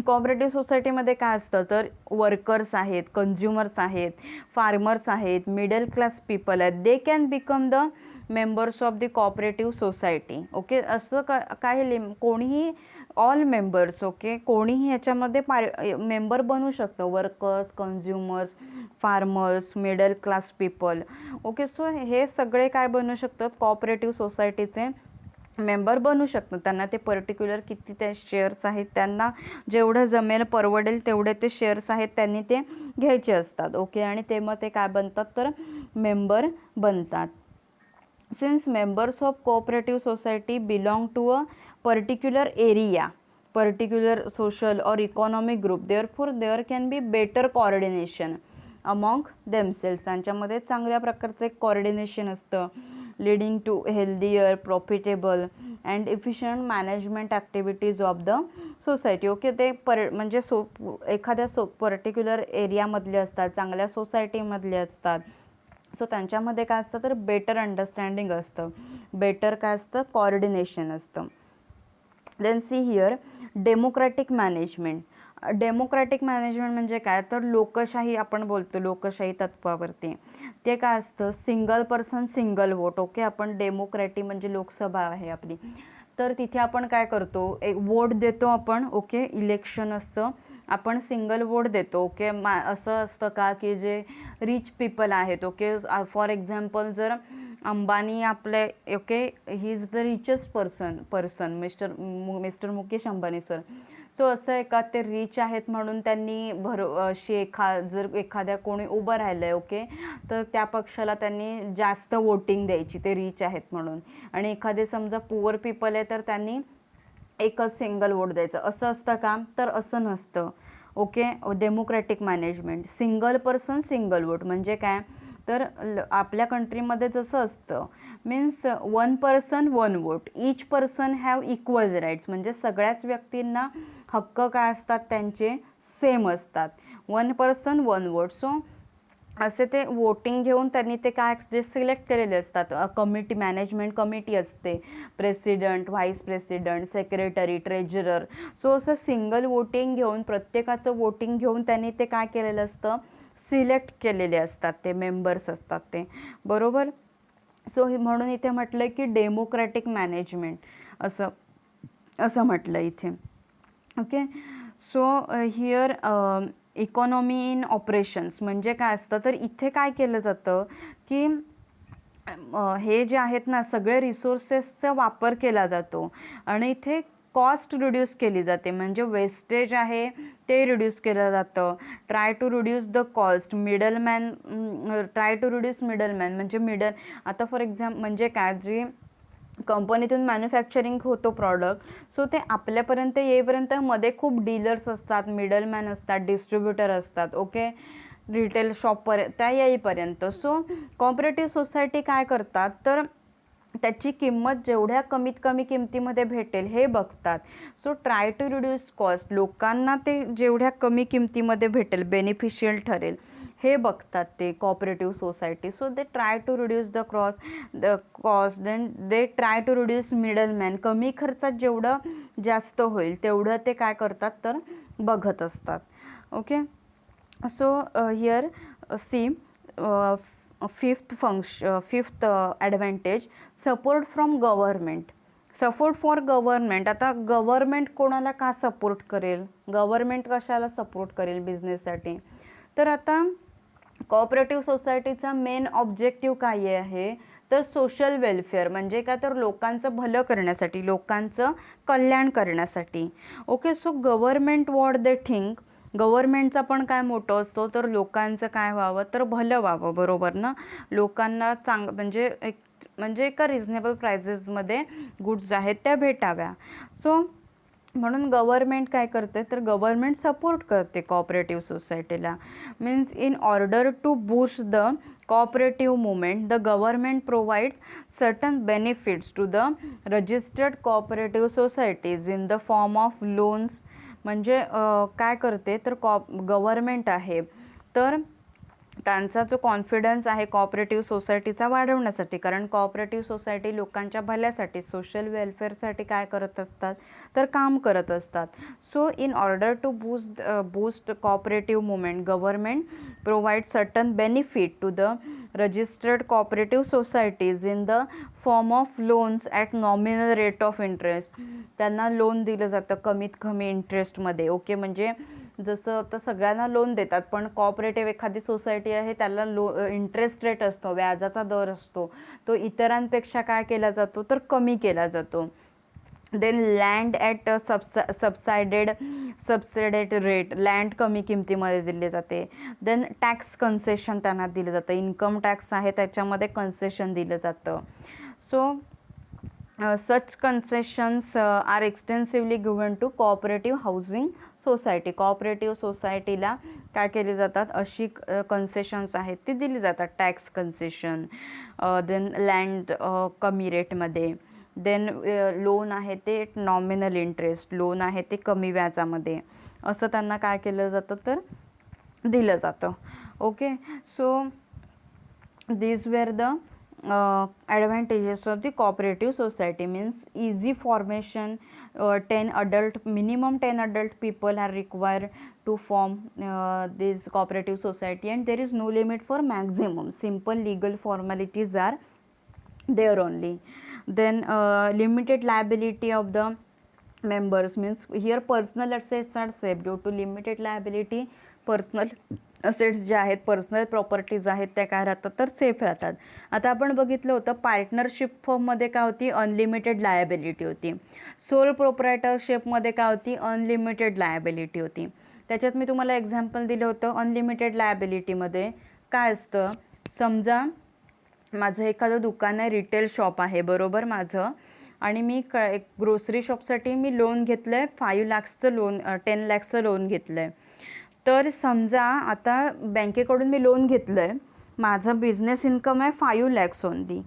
कोऑपरेटिव्ह सोसायटीमध्ये काय असतं, तर वर्कर्स आहेत, कन्झ्युमर्स आहेत, फार्मर्स आहेत, मिडल क्लास पीपल आहेत, they can become the members of the cooperative society. Okay. असं काही कोणीही, ऑल मेंबर्स, ओके, कोणीही ह्याच्यामध्ये मेंबर बनू शकतं. Workers, consumers, farmers, middle class people. Okay. So हे सगळे काय बनू शकतात, कोऑपरेटिव्ह सोसायटीचे मेंबर बनू शकतात. त्यांना ते पर्टिक्युलर किती ते शेअर्स आहेत, त्यांना जेवढं जमेल परवडेल तेवढे ते शेअर्स आहेत त्यांनी ते घ्यायचे असतात. ओके. आणि ते मग ते काय बनतात, तर मेंबर बनतात. Since members of cooperative society belong to a particular area, particular social or economic group, therefore there can be better coordination among themselves. त्यांच्यामध्ये चांगल्या प्रकारचं एक कोऑर्डिनेशन असतं, leading to healthier, profitable and efficient management activities of the society. Okay. ते म्हणजे एखाद्या पर्टिक्युलर एरियामधले असतात, चांगल्या सोसायटीमधले असतात. सो त्यांच्यामध्ये काय असतं, तर बेटर अंडरस्टँडिंग असतं, बेटर काय असतं, कोऑर्डिनेशन असतं. Then see here democratic management. Democratic management म्हणजे काय, तर लोकशाही आपण बोलतो, लोकशाही तत्वावरती. ते काय असतं, single person single vote. Okay. आपण डेमोक्रॅटी म्हणजे लोकसभा आहे आपली, तर तिथे आपण काय करतो, एक वोट देतो आपण. ओके. इलेक्शन असतं, आपण सिंगल वोट देतो. ओके. असं असतं का की जे रिच पीपल आहेत, ओके, फॉर एक्झाम्पल जर अंबानी आपले, okay, he is the richest person mister Mukesh Ambani sir. So असं आहे का, ते रिच आहेत म्हणून त्यांनी जर एखाद्या कोणी उभं राहिलं आहे, ओके, तर त्या पक्षाला त्यांनी जास्त वोटिंग द्यायची, ते रिच आहेत म्हणून. आणि एखादे समजा पुअर पीपल आहे तर त्यांनी एकच सिंगल वोट द्यायचं, असं असतं का, तर असं नसतं. Okay. Democratic management, single person single vote म्हणजे काय, तर आपल्या कंट्रीमध्ये जसं असतं, means one person one vote, each person have equal rights, म्हणजे सगळ्याच व्यक्तींना हक्क काय असतात त्यांचे सेम असतात. One person one vote. So असे ते वोटिंग घेऊन त्यांनी ते काय जे सिलेक्ट केलेले असतात. कमिटी, मॅनेजमेंट कमिटी असते, president, vice president, secretary, treasurer. So असं सिंगल वोटिंग घेऊन, प्रत्येकाचं वोटिंग घेऊन त्यांनी ते काय केलेलं असतं, सिलेक्ट केलेले असतात, ते मेंबर्स असतात ते, बरोबर. सो म्हणून इथे म्हटलं की डेमोक्रॅटिक मॅनेजमेंट असं म्हटलं इथे. Okay. So here economy in operations म्हणजे काय असतं, तर इथे काय केलं जातं की हे जे आहेत ना सगळे रिसोर्सेसचा वापर केला जातो आणि इथे कॉस्ट रिड्यूस केली जाते, म्हणजे वेस्टेज आहे ते रिड्यूस केलं जातं. Try to reduce the cost, try to reduce middleman म्हणजे आता फॉर एक्झाम्पल म्हणजे काय, जी कंपनीतून मॅन्युफॅक्चरिंग होतो प्रॉडक्ट, सो ते आपल्यापर्यंत येईपर्यंत मध्ये खूप डीलर्स असतात, मिडलमॅन असतात, डिस्ट्रीब्युटर असतात. ओके. रिटेल शॉपपर्यंत त्या येईपर्यंत. सो कोऑपरेटिव्ह सोसायटी काय करतात, तर त्याची किंमत जेवढ्या कमीत कमी किमतीमध्ये भेटेल हे बघतात. So try to reduce cost, लोकांना ते जेवढ्या कमी किमतीमध्ये भेटेल, बेनिफिशियल ठरेल हे बघतात ते cooperative society. So they try to reduce the cost, then they try to reduce middleman, कमी खर्चात जेवढं जास्त होईल तेवढं ते काय करतात तर बघत असतात. Okay, so here see fifth advantage, support from government. Support for government. आता गव्हर्मेंट कोणाला का सपोर्ट करेल, गव्हर्मेंट कशाला सपोर्ट करेल बिझनेससाठी, तर आता कोऑपरेटिव्ह सोसायटीचा मेन ऑब्जेक्टिव्ह काय आहे तर सोशल वेलफेअर, म्हणजे काय तर लोकांचं भलं करण्यासाठी, लोकांचं कल्याण करण्यासाठी. Okay, so government what they think, गव्हर्मेंटचा पण काय मोठो असतो तर लोकांचं काय व्हावं तर भलं व्हावं, बरोबर ना, लोकांना म्हणजे एका रिझनेबल प्राइसेसमध्ये गुड्स आहेत त्या भेटाव्या. सो म्हणून गव्हर्मेंट काय करते तर गव्हर्मेंट सपोर्ट करते कोऑपरेटिव्ह सोसायटीला. Means in order to boost the cooperative movement, the government provides certain benefits to the registered cooperative societies in the form of loans. म्हणजे काय करते तर गव्हर्मेंट आहे तर त्यांचा जो कॉन्फिडन्स आहे कोऑपरेटिव्ह सोसायटीचा वाढवण्यासाठी, कारण कोऑपरेटिव्ह सोसायटी लोकांच्या भल्यासाठी, सोशल वेलफेअरसाठी काय करत असतात तर काम करत असतात. So in order to boost cooperative movement, government provide certain benefit to the registered cooperative societies in the form of loans at nominal rate of interest. त्यांना लोन दिलं जातं कमीत कमी इंटरेस्टमध्ये. ओके, म्हणजे जसं तर सगळ्यांना लोन देतात, पण कोऑपरेटिव्ह एखादी सोसायटी आहे त्याला इंटरेस्ट रेट असतो, व्याजाचा दर असतो, तो इतरांपेक्षा काय केला जातो तर कमी केला जातो. Then land at subsidised rate, land कमी किमतीमध्ये दिले जाते. देन टॅक्स कन्सेशन त्यांना दिलं जातं, इन्कम टॅक्स आहे त्याच्यामध्ये कन्सेशन दिलं जातं. So such concessions are extensively given to cooperative housing society. Cooperative सोसायटीला काय केली जातात अशी कन्सेशन्स आहेत ती दिली जातात, टॅक्स कन्सेशन, देन लँड कमी रेटमध्ये, देन लोन आहे ते नॉमिनल इंटरेस्ट, लोन आहे ते कमी व्याजामध्ये, असं त्यांना काय केलं जातं तर दिलं जातं. Okay, so these were the advantages of the cooperative society. Means easy formation, 10 adult people are required to form this cooperative society, and there is no limit for maximum. Simple legal formalities are there only. Then limited liability of the members, means here personal assets are safe. Due to limited liability, personal assets जे आहेत, पर्सनल प्रॉपर्टीज आहेत त्या काय राहतात तर सेफ राहतात. आता आपण बघितलं होतं पार्टनरशिप फर्ममध्ये काय होती अनलिमिटेड लायबिलिटी होती, सोल प्रोप्रायटरशिपमध्ये काय होती अनलिमिटेड लायबिलिटी होती. त्याच्यात मी तुम्हाला एक्झाम्पल दिलं होतं. अनलिमिटेड लायबिलिटीमध्ये काय असतं, समजा माझं एखादं दुकान आहे, रिटेल शॉप आहे बरोबर माझं, आणि मी एक ग्रोसरी शॉपसाठी मी लोन घेतलं आहे 5 लाखचं लोन, 10 लाखचं लोन घेतलं आहे. तर समजा आता बँकेकडून मी लोन घेतलं आहे, माझा बिझनेस इन्कम आहे 5 lakhs ओनली.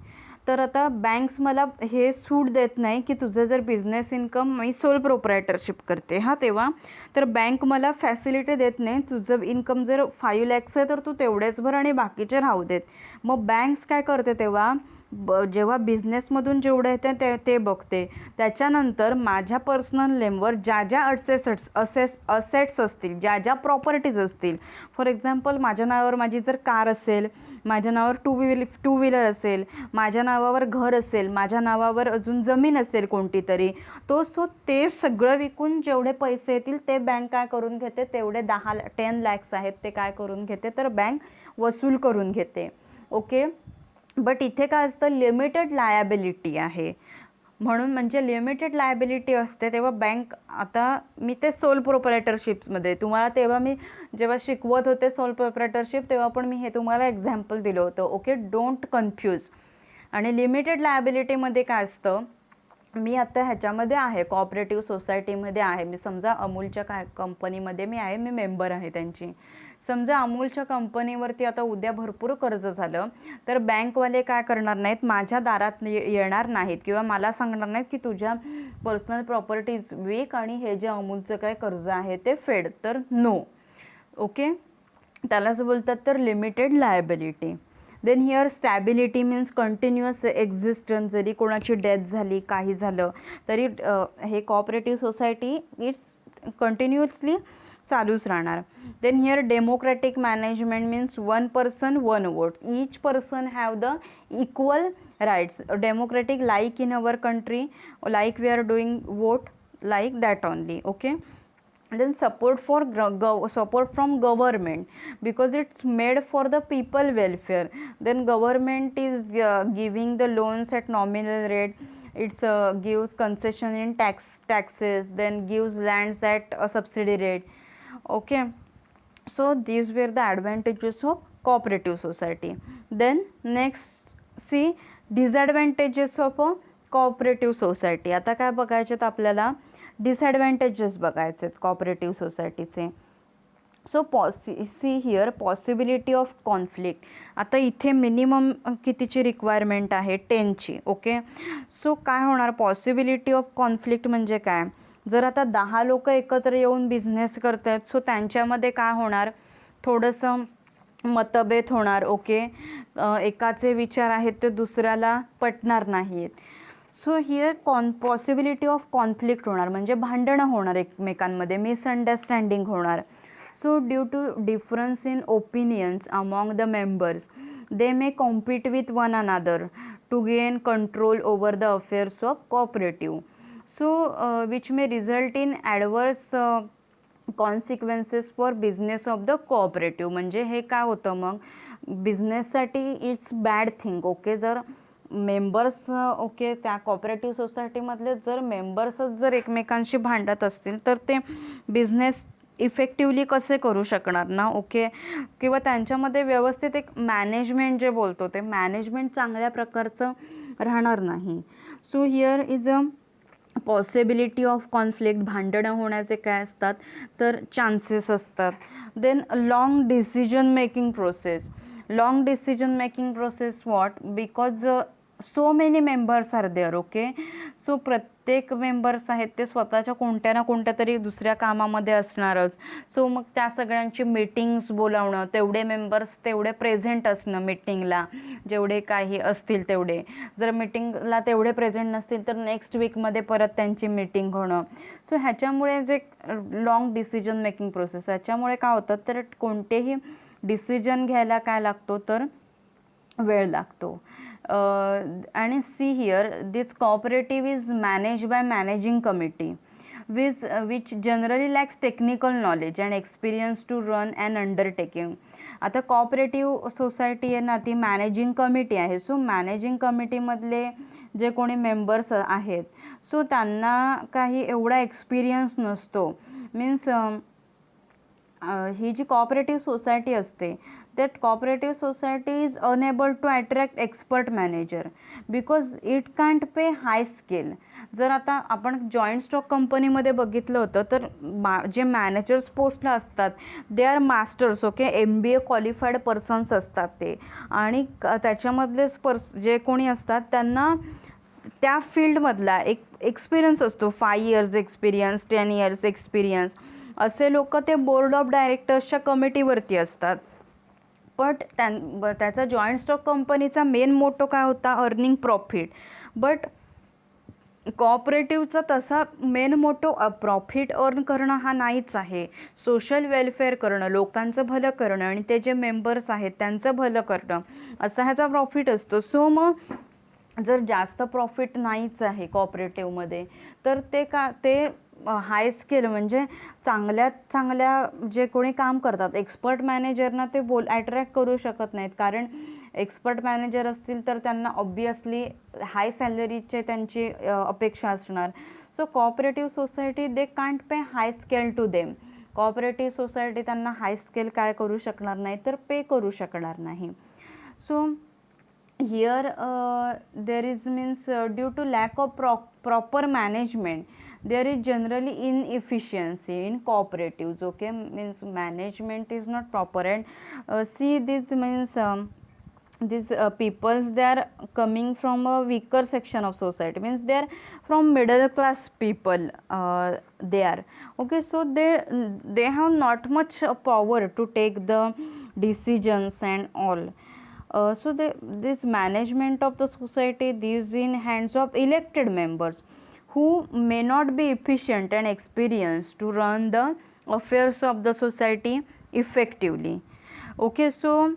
तर आता बँक्स मला हे सूट देत नाही की तुझं जर बिझनेस इन्कम, मी सोल प्रोप्रायटरशिप करते तेव्हा, तर बँक मला फॅसिलिटी देत नाही, तुझं इन्कम जर 5 lakhs आहे तर तू तेवढेच भर आणि बाकीचे राहू देत. मग बँक्स काय करते तेव्हा, जेव्हा बिझनेसमधून जेवढं येतं ते बघते. त्याच्यानंतर माझ्या पर्सनल नेमवर ज्या ज्या असेट्स असतील, ज्या ज्या प्रॉपर्टीज असतील, फॉर एक्झाम्पल माझ्या नावावर माझी जर कार असेल, माझ्या नावावर टू व्हीलर असेल, माझ्या नावावर घर असेल, माझ्या नावावर अजून जमीन असेल कोणती तरी, सो ते सगळं विकून जेवढे पैसे येतील ते बँक काय करून घेते, तेवढे 10 lakhs आहेत ते काय करून घेते तर बँक वसूल करून घेते. ओके, बट इथे काय असतं लिमिटेड लायबिलिटी आहे, म्हणून म्हणजे लिमिटेड लायबिलिटी असते तेव्हा बँक, आता मी ते सोल प्रोप्रायटरशिपमध्ये तुम्हाला तेव्हा मी जेव्हा शिकवत होते सोल प्रोप्रायटरशिप तेव्हा पण मी हे तुम्हाला एक्झाम्पल दिलं होतं. Okay, don't confuse. आणि लिमिटेड लायबिलिटीमध्ये काय असतं, मी आता ह्याच्यामध्ये आहे, कोऑपरेटिव्ह सोसायटीमध्ये आहे. मी समजा अमूलच्या काय कंपनीमध्ये मी आहे, मी मेंबर आहे त्यांची. समजा अमूलच्या कंपनीवरती आता उद्या भरपूर कर्ज झालं, तर बँकवाले काय करणार नाहीत, माझ्या दारात येणार नाहीत किंवा मला सांगणार नाहीत की तुझ्या पर्सनल प्रॉपर्टीज विक आणि हे जे अमूलचं काय कर्ज आहे ते फेड. तर नो. ओके, त्यालाच बोलतात तर limited liability. Then here stability means continuous existence. जरी कोणाची डेथ झाली, काही झालं तरी हे कोऑपरेटिव्ह सोसायटी इट्स कंटिन्युअसली चालूच राहणार. Then here democratic management means one person one vote. Each person have the equal rights. Democratic like in our country, like we are doing vote like that only. Okay. Then support from government because it's made for the people welfare. Then government is giving the loans at nominal rate. It's gives concession in taxes, then gives lands at a subsidy rate. Okay, so these were the advantages of cooperative society. Then next see disadvantages of a cooperative society. आता काय बघायचे आपल्याला, डिसॲडव्हान्टेजेस बघायचे आहेत कोऑपरेटिव्ह सोसायटीचे. So see here possibility of conflict. आता इथे मिनिमम कितीची रिक्वायरमेंट आहे, 10ची. ओके, सो काय होणार, पॉसिबिलिटी ऑफ कॉन्फ्लिक्ट म्हणजे काय, जर आता 10 लोक एकत्र येऊन बिझनेस करत आहेत, सो त्यांच्यामध्ये काय होणार, थोडंसं मतभेद होणार. ओके, एकाचे विचार आहेत ते दुसऱ्याला पटणार नाहीत. So here possibility of conflict होणार, म्हणजे भांडणं होणार एकमेकांमध्ये, मिसअंडरस्टँडिंग होणार. So due to difference in opinions among the members they may compete with one another to gain control over the affairs of cooperative. So which may result in adverse consequences for business of the cooperative. म्हणजे हे काय होतं मग, बिझनेससाठी इट्स बॅड थिंग. ओके, जर मेंबर्स ओके त्या कोऑपरेटिव्ह सोसायटीमधले जर मेंबर्सच जर एकमेकांशी भांडत असतील तर ते बिझनेस इफेक्टिवली कसे करू शकणार ना. ओके, किंवा त्यांच्यामध्ये व्यवस्थित एक मॅनेजमेंट जे बोलतो ते मॅनेजमेंट चांगल्या प्रकारचं राहणार नाही. So here is a possibility of conflict. भांडणं होण्याचे काय असतात तर चान्सेस असतात. Then long decision making process. Long decision making process what, because so many members are there. Okay, so प्रत्येक मेंबर्स आहेत ते स्वतःच्या कोणत्या ना कोणत्या तरी दुसऱ्या कामामध्ये असणारच. सो मग त्या सगळ्यांची मीटिंग्स बोलावणं, तेवढे मेंबर्स तेवढे प्रेझेंट असणं मीटिंगला, जेवढे काही असतील तेवढे. जर मीटिंगला तेवढे प्रेझेंट नसतील तर नेक्स्ट वीकमध्ये परत त्यांची मीटिंग होणं. सो ह्याच्यामुळे जे लॉंग डिसिजन मेकिंग प्रोसेस, ह्याच्यामुळे काय होतं तर कोणतेही डिसिजन घ्यायला काय लागतो तर वेळ लागतो. आणि see here this cooperative is manage by managing committee which generally lacks technical knowledge and experience to run and undertaking. आता कोऑपरेटिव्ह सोसायटी आहे ना, ती मॅनेजिंग कमिटी आहे. सो मॅनेजिंग कमिटीमधले जे कोणी मेंबर्स आहेत सो त्यांना काही एवढा एक्सपिरियन्स नसतो. मीन्स ही जी कोऑपरेटिव्ह सोसायटी असते that cooperative society is unable to attract expert manager because it can't pay high scale. जर आता आपण जॉईंट स्टॉक कंपनीमध्ये बघितलं होतं तर जे मॅनेजर्स पोस्टला असतात they are masters. Okay, MBA qualified persons असतात ते, आणि त्याच्यामधलेच जे कोणी असतात त्यांना त्या फील्डमधला एक एक्सपिरियन्स असतो, 5 years एक्सपिरियन्स, 10 years एक्सपिरियन्स. असे लोक ते बोर्ड ऑफ डायरेक्टर्सच्या कमिटीवरती असतात. बट त्याचा जॉईंट स्टॉक कंपनीचा मेन मोटो काय होता, अर्निंग प्रॉफिट. बट कोऑपरेटिव्हचा तसा मेन मोटो प्रॉफिट अर्न करणं हा नाहीच आहे. सोशल वेलफेअर करणं, लोकांचं भलं करणं आणि ते जे मेंबर्स आहेत त्यांचं भलं करणं, असा ह्याचा प्रॉफिट असतो. सो मग जर जास्त प्रॉफिट नाहीच आहे कोऑपरेटिव्हमध्ये तर ते हाय स्केल म्हणजे चांगल्यात चांगल्या जे कोणी काम करतात एक्सपर्ट मॅनेजरना ते ॲट्रॅक्ट करू शकत नाहीत, कारण एक्सपर्ट मॅनेजर असतील तर त्यांना ऑब्वियसली हाय सॅलरीचे त्यांची अपेक्षा असणार. So cooperative society they can't pay high scale to them. Cooperative society त्यांना हाय स्केल काय करू शकणार नाही तर पे करू शकणार नाही. So here there is means due to lack of proper management, there is generally inefficiency in cooperatives. Okay, means management is not proper. And see, this means these peoples, they are coming from a weaker section of society, means they are from middle class people, they are okay. So they have not much power to take the decisions and all. So this management of the society, this in hands of elected members who may not be efficient and experienced to run the affairs of the society effectively. Okay, so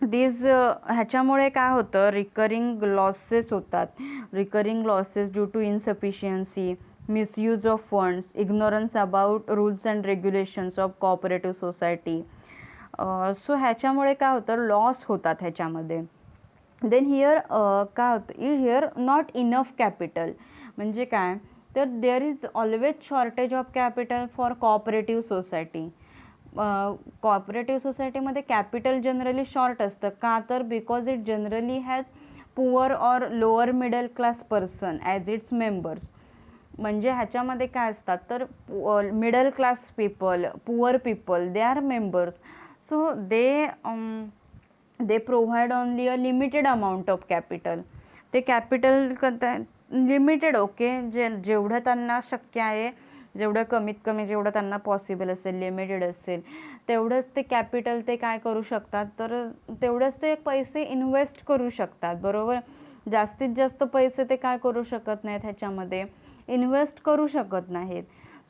this ह्याच्यामुळे काय होतं, रिकरिंग लॉसेस होतात, recurring losses due to insufficiency, misuse of funds, ignorance about rules and regulations of cooperative society. So ह्याच्यामुळे काय होतं, लॉस होतात ह्याच्यामध्ये. देन हिअर काय होतं, हिअर नॉट इनफ कॅपिटल. म्हणजे काय तर there is always shortage of capital for cooperative society. Cooperative सोसायटीमध्ये कॅपिटल जनरली शॉर्ट असतं. का तर because it generally has poor or lower middle class person as its members. म्हणजे ह्याच्यामध्ये काय असतात तर middle class people, poor people, they are members. So they provide only a limited amount of capital. ते कॅपिटल लिमिटेड, ओके, जेवढं त्यांना शक्य आहे, जेवढं कमीत कमी जेवढं त्यांना पॉसिबल असेल, लिमिटेड असेल, तेवढंच ते कॅपिटल ते काय करू शकतात तर तेवढंच ते पैसे इन्व्हेस्ट करू शकतात. बरोबर, जास्तीत जास्त पैसे ते काय करू शकत नाहीत, ह्याच्यामध्ये इन्व्हेस्ट करू शकत नाहीत.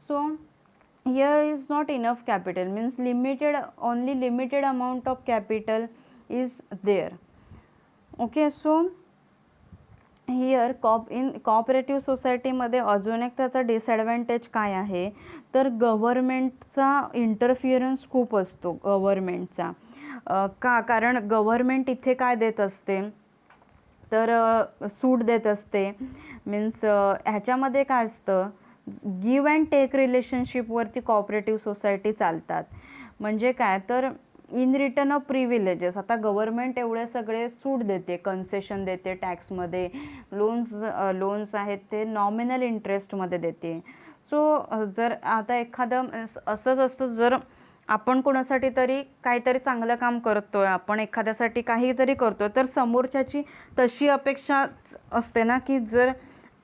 So here is not enough capital, means limited, only limited amount of capital is there. Okay, so here in cooperative सोसायटीमध्ये अजून एक त्याचा डिसॲडव्हान्टेज काय आहे तर गव्हर्मेंटचा इंटरफिअरन्स खूप असतो गव्हर्मेंटचा. का कारण गव्हर्मेंट इथे काय देत असते तर सूट देत असते. मीन्स ह्याच्यामध्ये काय असतं, गिव्ह अँड टेक रिलेशनशिपवरती कोऑपरेटिव्ह सोसायटी चालतात. म्हणजे काय तर इन रिटर्न ऑफ प्रिव्हिलेजेस. आता गव्हर्मेंट एवढे सगळे सूट देते, कन्सेशन देते, टॅक्समध्ये लोन्स आहेत ते नॉमिनल इंटरेस्टमध्ये देते. सो जर आता एखादं असंच असतं, जर आपण कोणासाठी तरी काहीतरी चांगलं काम करतोय, आपण एखाद्यासाठी काहीतरी करतोय, तर समोरच्याची तशी अपेक्षा असते ना की जर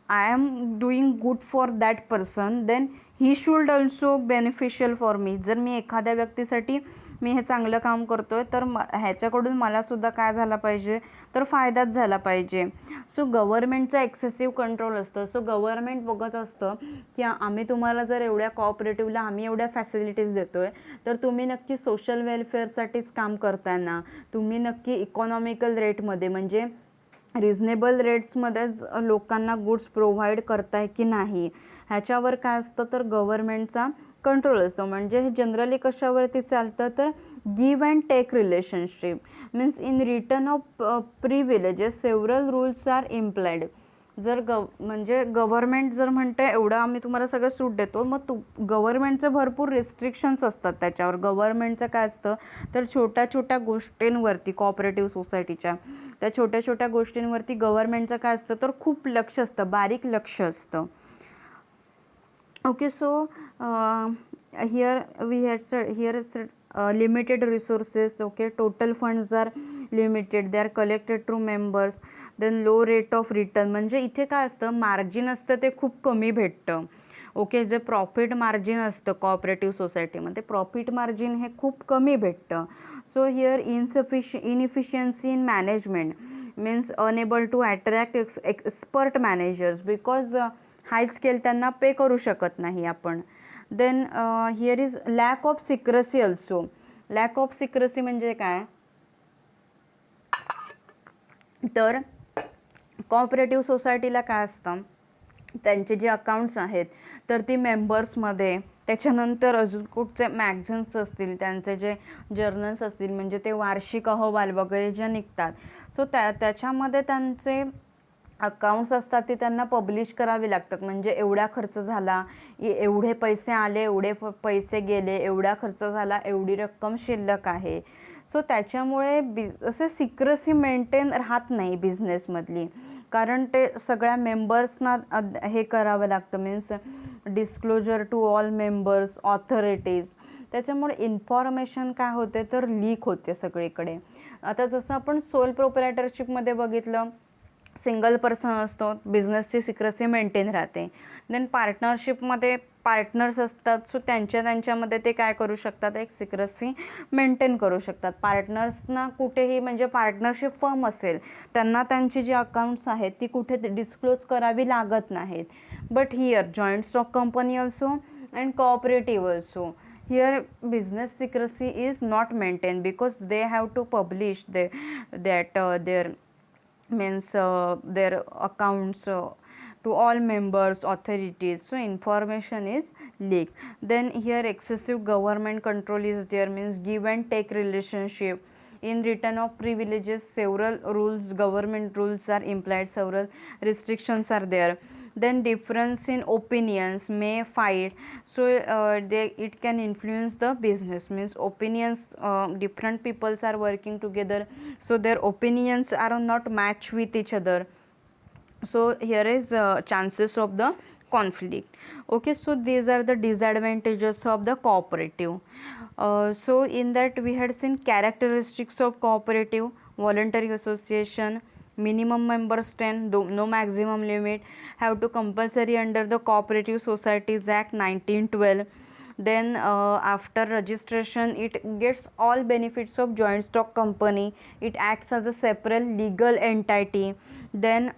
I am doing good for that person, then he should also beneficial for me. जर मी एखाद्या व्यक्तीसाठी मी हे चांगलं काम करतोय तर ह्याच्याकडून मलासुद्धा काय झाला पाहिजे तर फायदाच झाला पाहिजे. सो गव्हर्मेंटचा एक्सेसिव्ह कंट्रोल असतं. सो गव्हर्मेंट बघत असतं की आम्ही तुम्हाला जर एवढ्या कोऑपरेटिव्हला आम्ही एवढ्या फॅसिलिटीज देतोय तर तुम्ही नक्की सोशल वेलफेअरसाठीच काम करताय ना, तुम्ही नक्की इकॉनॉमिकल रेटमध्ये म्हणजे रिझनेबल रेट्समध्येच लोकांना गुड्स प्रोव्हाइड करताय की नाही, ह्याच्यावर काय असतं तर गव्हर्मेंटचा कंट्रोल असतो. म्हणजे हे जनरली कशावरती चालतं तर give and take relationship, means in return of privileges several rules are implied. जर म्हणजे गव्हर्मेंट जर म्हणते एवढं आम्ही तुम्हाला सगळं सूट देतो, मग गव्हर्मेंटचं भरपूर रिस्ट्रिक्शन्स असतात त्याच्यावर. गव्हर्मेंटचं काय असतं तर छोट्या छोट्या गोष्टींवरती, कोऑपरेटिव्ह सोसायटीच्या त्या छोट्या छोट्या गोष्टींवरती गव्हर्मेंटचं काय असतं तर खूप लक्ष असतं, बारीक लक्ष असतं. Okay, so here we had said, here is limited resources. Okay, total funds are limited, they are collected through members, then low rate of return. म्हणजे इथे काय असतं, मार्जिन असतं ते खूप कमी भेटतं. ओके, जे प्रॉफिट मार्जिन असतं कोऑपरेटिव्ह सोसायटीमध्ये, प्रॉफिट मार्जिन हे खूप कमी भेटतं. So here inefficiency in management, means unable to attract expert managers because high scale त्यांना पे करू शकत नाही आपण. Then here is lack of secrecy also. Lack of secrecy म्हणजे काय तर कोऑपरेटिव्ह सोसायटीला काय असतं, त्यांचे जे अकाउंट्स आहेत तर ती मेंबर्समध्ये, त्याच्यानंतर अजून कुठचे मॅगझिन्स असतील, त्यांचे जे जर्नल्स असतील, म्हणजे ते वार्षिक अहवाल वगैरे जे निघतात, सो त्याच्यामध्ये त्यांचे अकाउंट्स असतात ते त्यांना पब्लिश करावे लागतात. म्हणजे एवढा खर्च झाला, एवढे पैसे आले, एवढे पैसे गेले, एवढा खर्च झाला, एवढी रक्कम शिल्लक आहे. सो त्याच्यामुळे असे सिक्रेसी मेंटेन राहत नाही बिझनेसमधली, कारण ते सगळ्या मेंबर्सना हे करावं लागतं, means disclosure to all members, authorities. त्याच्यामुळे इन्फॉर्मेशन काय होते तर लीक होते सगळीकडे. आता जसं आपण सोल प्रोप्रायटरशिपमध्ये बघितलं, सिंगल पर्सन असतो, बिझनेसची सिक्रेसी मेंटेन राहते. देन पार्टनरशिपमध्ये पार्टनर्स असतात, सो त्यांच्यामध्ये ते काय करू शकतात, एक सिक्रेसी मेंटेन करू शकतात. पार्टनर्सना कुठेही, म्हणजे पार्टनरशिप फर्म असेल त्यांना त्यांची जी अकाउंट्स आहेत ती कुठे डिस्क्लोज करावी लागत नाहीत. But here joint stock company also and cooperative also, here business secrecy is not maintained because they have to publish their means their accounts to all members, authorities, so information is leaked. Then here excessive government control is there, means give and take relationship. In return of privileges, several rules, government rules are implied, several restrictions are there. Then difference in opinions may fight, so it can influence the business, means opinions, different peoples are working together, so their opinions are not match with each other, so here is chances of the conflict. Okay, so these are the disadvantages of the cooperative. So in that we had seen characteristics of cooperative: voluntary association, minimum members 10, no maximum limit, have to compulsory under the Cooperative Societies Act 1912. Then after registration it gets all benefits of joint stock company, it acts as a separate legal entity. Then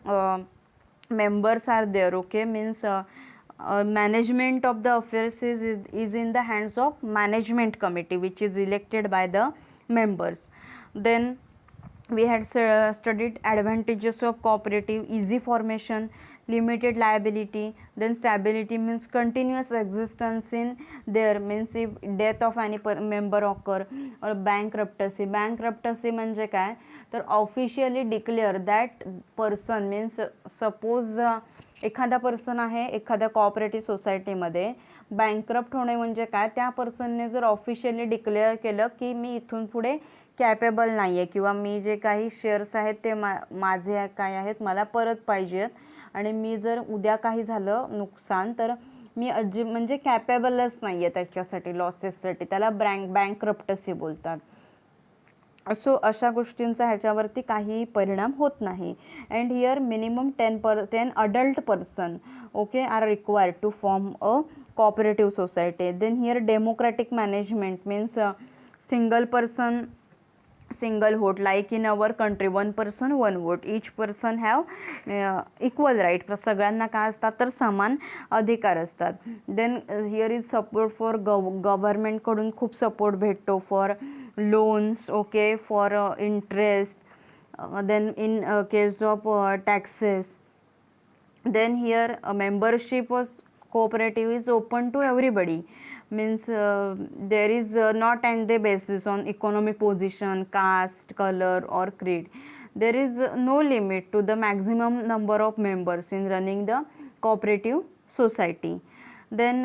members are there, okay, means management of the affairs is in the hands of management committee, which is elected by the members. Then we had studied advantages of cooperative: easy formation, limited liability. Then stability, means continuous existence in there, means if death of any member occur, or bankruptcy म्हणजे काय तर officially declare that person, means suppose एखादा पर्सन आहे एखाद्या कोऑपरेटिव्ह सोसायटीमध्ये, बँकरप्ट होणे म्हणजे काय, त्या पर्सनने जर ऑफिशियली डिक्लेअर केलं की मी इथून पुढे कॅपेबल नाही आहे, किंवा मी जे काही शेअर्स आहेत ते माझे काय आहेत मला परत पाहिजेत, आणि मी जर उद्या काही झालं नुकसान तर मी म्हणजे कॅपेबलच नाही आहे त्याच्यासाठी, लॉसेससाठी, त्याला बँकरप्टसी बोलतात. सो अशा गोष्टींचा ह्याच्यावरती काही परिणाम होत नाही. And here minimum 10 adult person, okay, are required to form a cooperative society. Then here democratic management, means single person single vote, like in our country 1 person 1 vote, each person have equal right, सगळ्यांना काय असतात तर समान अधिकार असतात. Then here is support for government कडून खूप सपोर्ट भेटतो for loans, okay, for interest, then in case of taxes. Then here membership of cooperative is open to everybody, means there is not on the basis on economic position, caste, color or creed. There is no limit to the maximum number of members in running the cooperative society. Then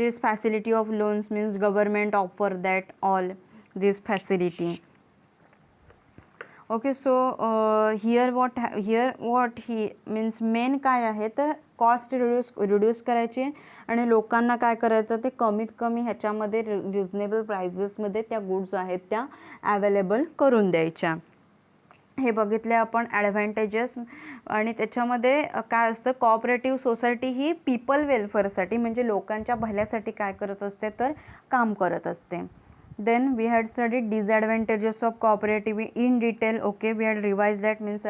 this facility of loans, means government offer that all this facility. Okay, so here what he means main काय आहे तर कॉस्ट रिड्यूस करायची आणि लोकांना काय करायचं ते कमीत कमी ह्याच्यामध्ये रिजनेबल प्राइजेसमध्ये त्या गुड्स आहेत त्या अवेलेबल करून द्यायच्या. हे बघितले आपण ॲडव्हान्टेजेस. आणि त्याच्यामध्ये काय असतं, कोऑपरेटिव्ह सोसायटी ही पीपल वेलफेअरसाठी म्हणजे लोकांच्या भल्यासाठी काय करत असते तर काम करत असते. Then we had studied disadvantages of cooperative in detail, okay, we had revised that, means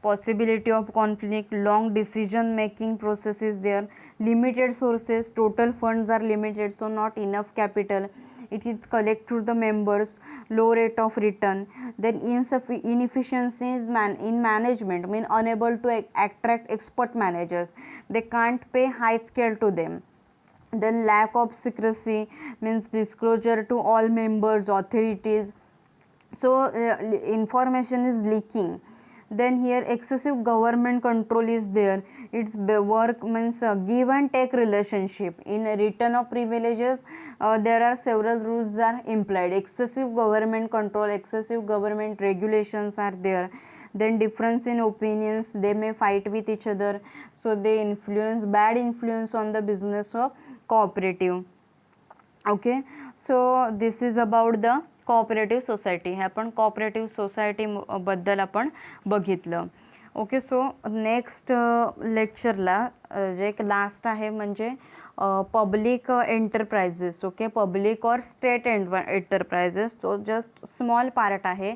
possibility of conflict, long decision making process is there, limited sources, total funds are limited, so not enough capital, it is collect through the members, low rate of return. Then inefficiencies in management, mean unable to attract expert managers, they can't pay high scale to them. Then lack of secrecy, means disclosure to all members, authorities, so information is leaking. Then here excessive government control is there. Its work means give and take relationship. In return of privileges, there are several rules are implied. Excessive government control, excessive government regulations are there. Then difference in opinions, they may fight with each other, so they influence, bad influence on the business of cooperative. Okay, so this is about the cooperative society. हे आपण कोऑपरेटिव्ह सोसायटी बद्दल आपण बघितलं. ओके, सो नेक्स्ट लेक्चरला जे एक लास्ट आहे म्हणजे पब्लिक एंटरप्राइजेस. ओके, पब्लिक और स्टेट एंटरप्राइजेस. तो जस्ट स्मॉल पार्ट आहे.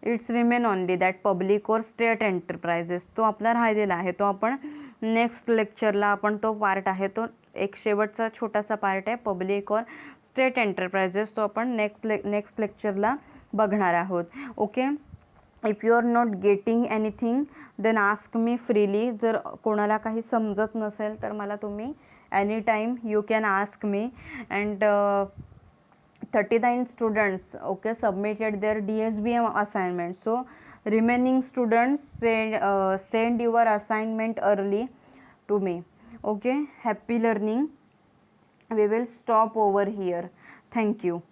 It's remain only that public और स्टेट एंटरप्राइजेस. तो आपला राहिलेला आहे, तो आपण नेक्स्ट लेक्चरला आपण तो पार्ट आहे, तो एक शेवटचा छोटासा पार्ट आहे पब्लिक और स्टेट एंटरप्राइजेस, तो आपण नेक्स्ट लेक्चरला बघणार आहोत. Okay, if you are not getting anything then ask me freely. जर कोणाला काही समजत नसेल तर मला तुम्ही any time you can ask me. And 39 students, okay, submitted their DSBM assignment. So remaining students send your assignment early to me. Okay, happy learning. We will stop over here. Thank you.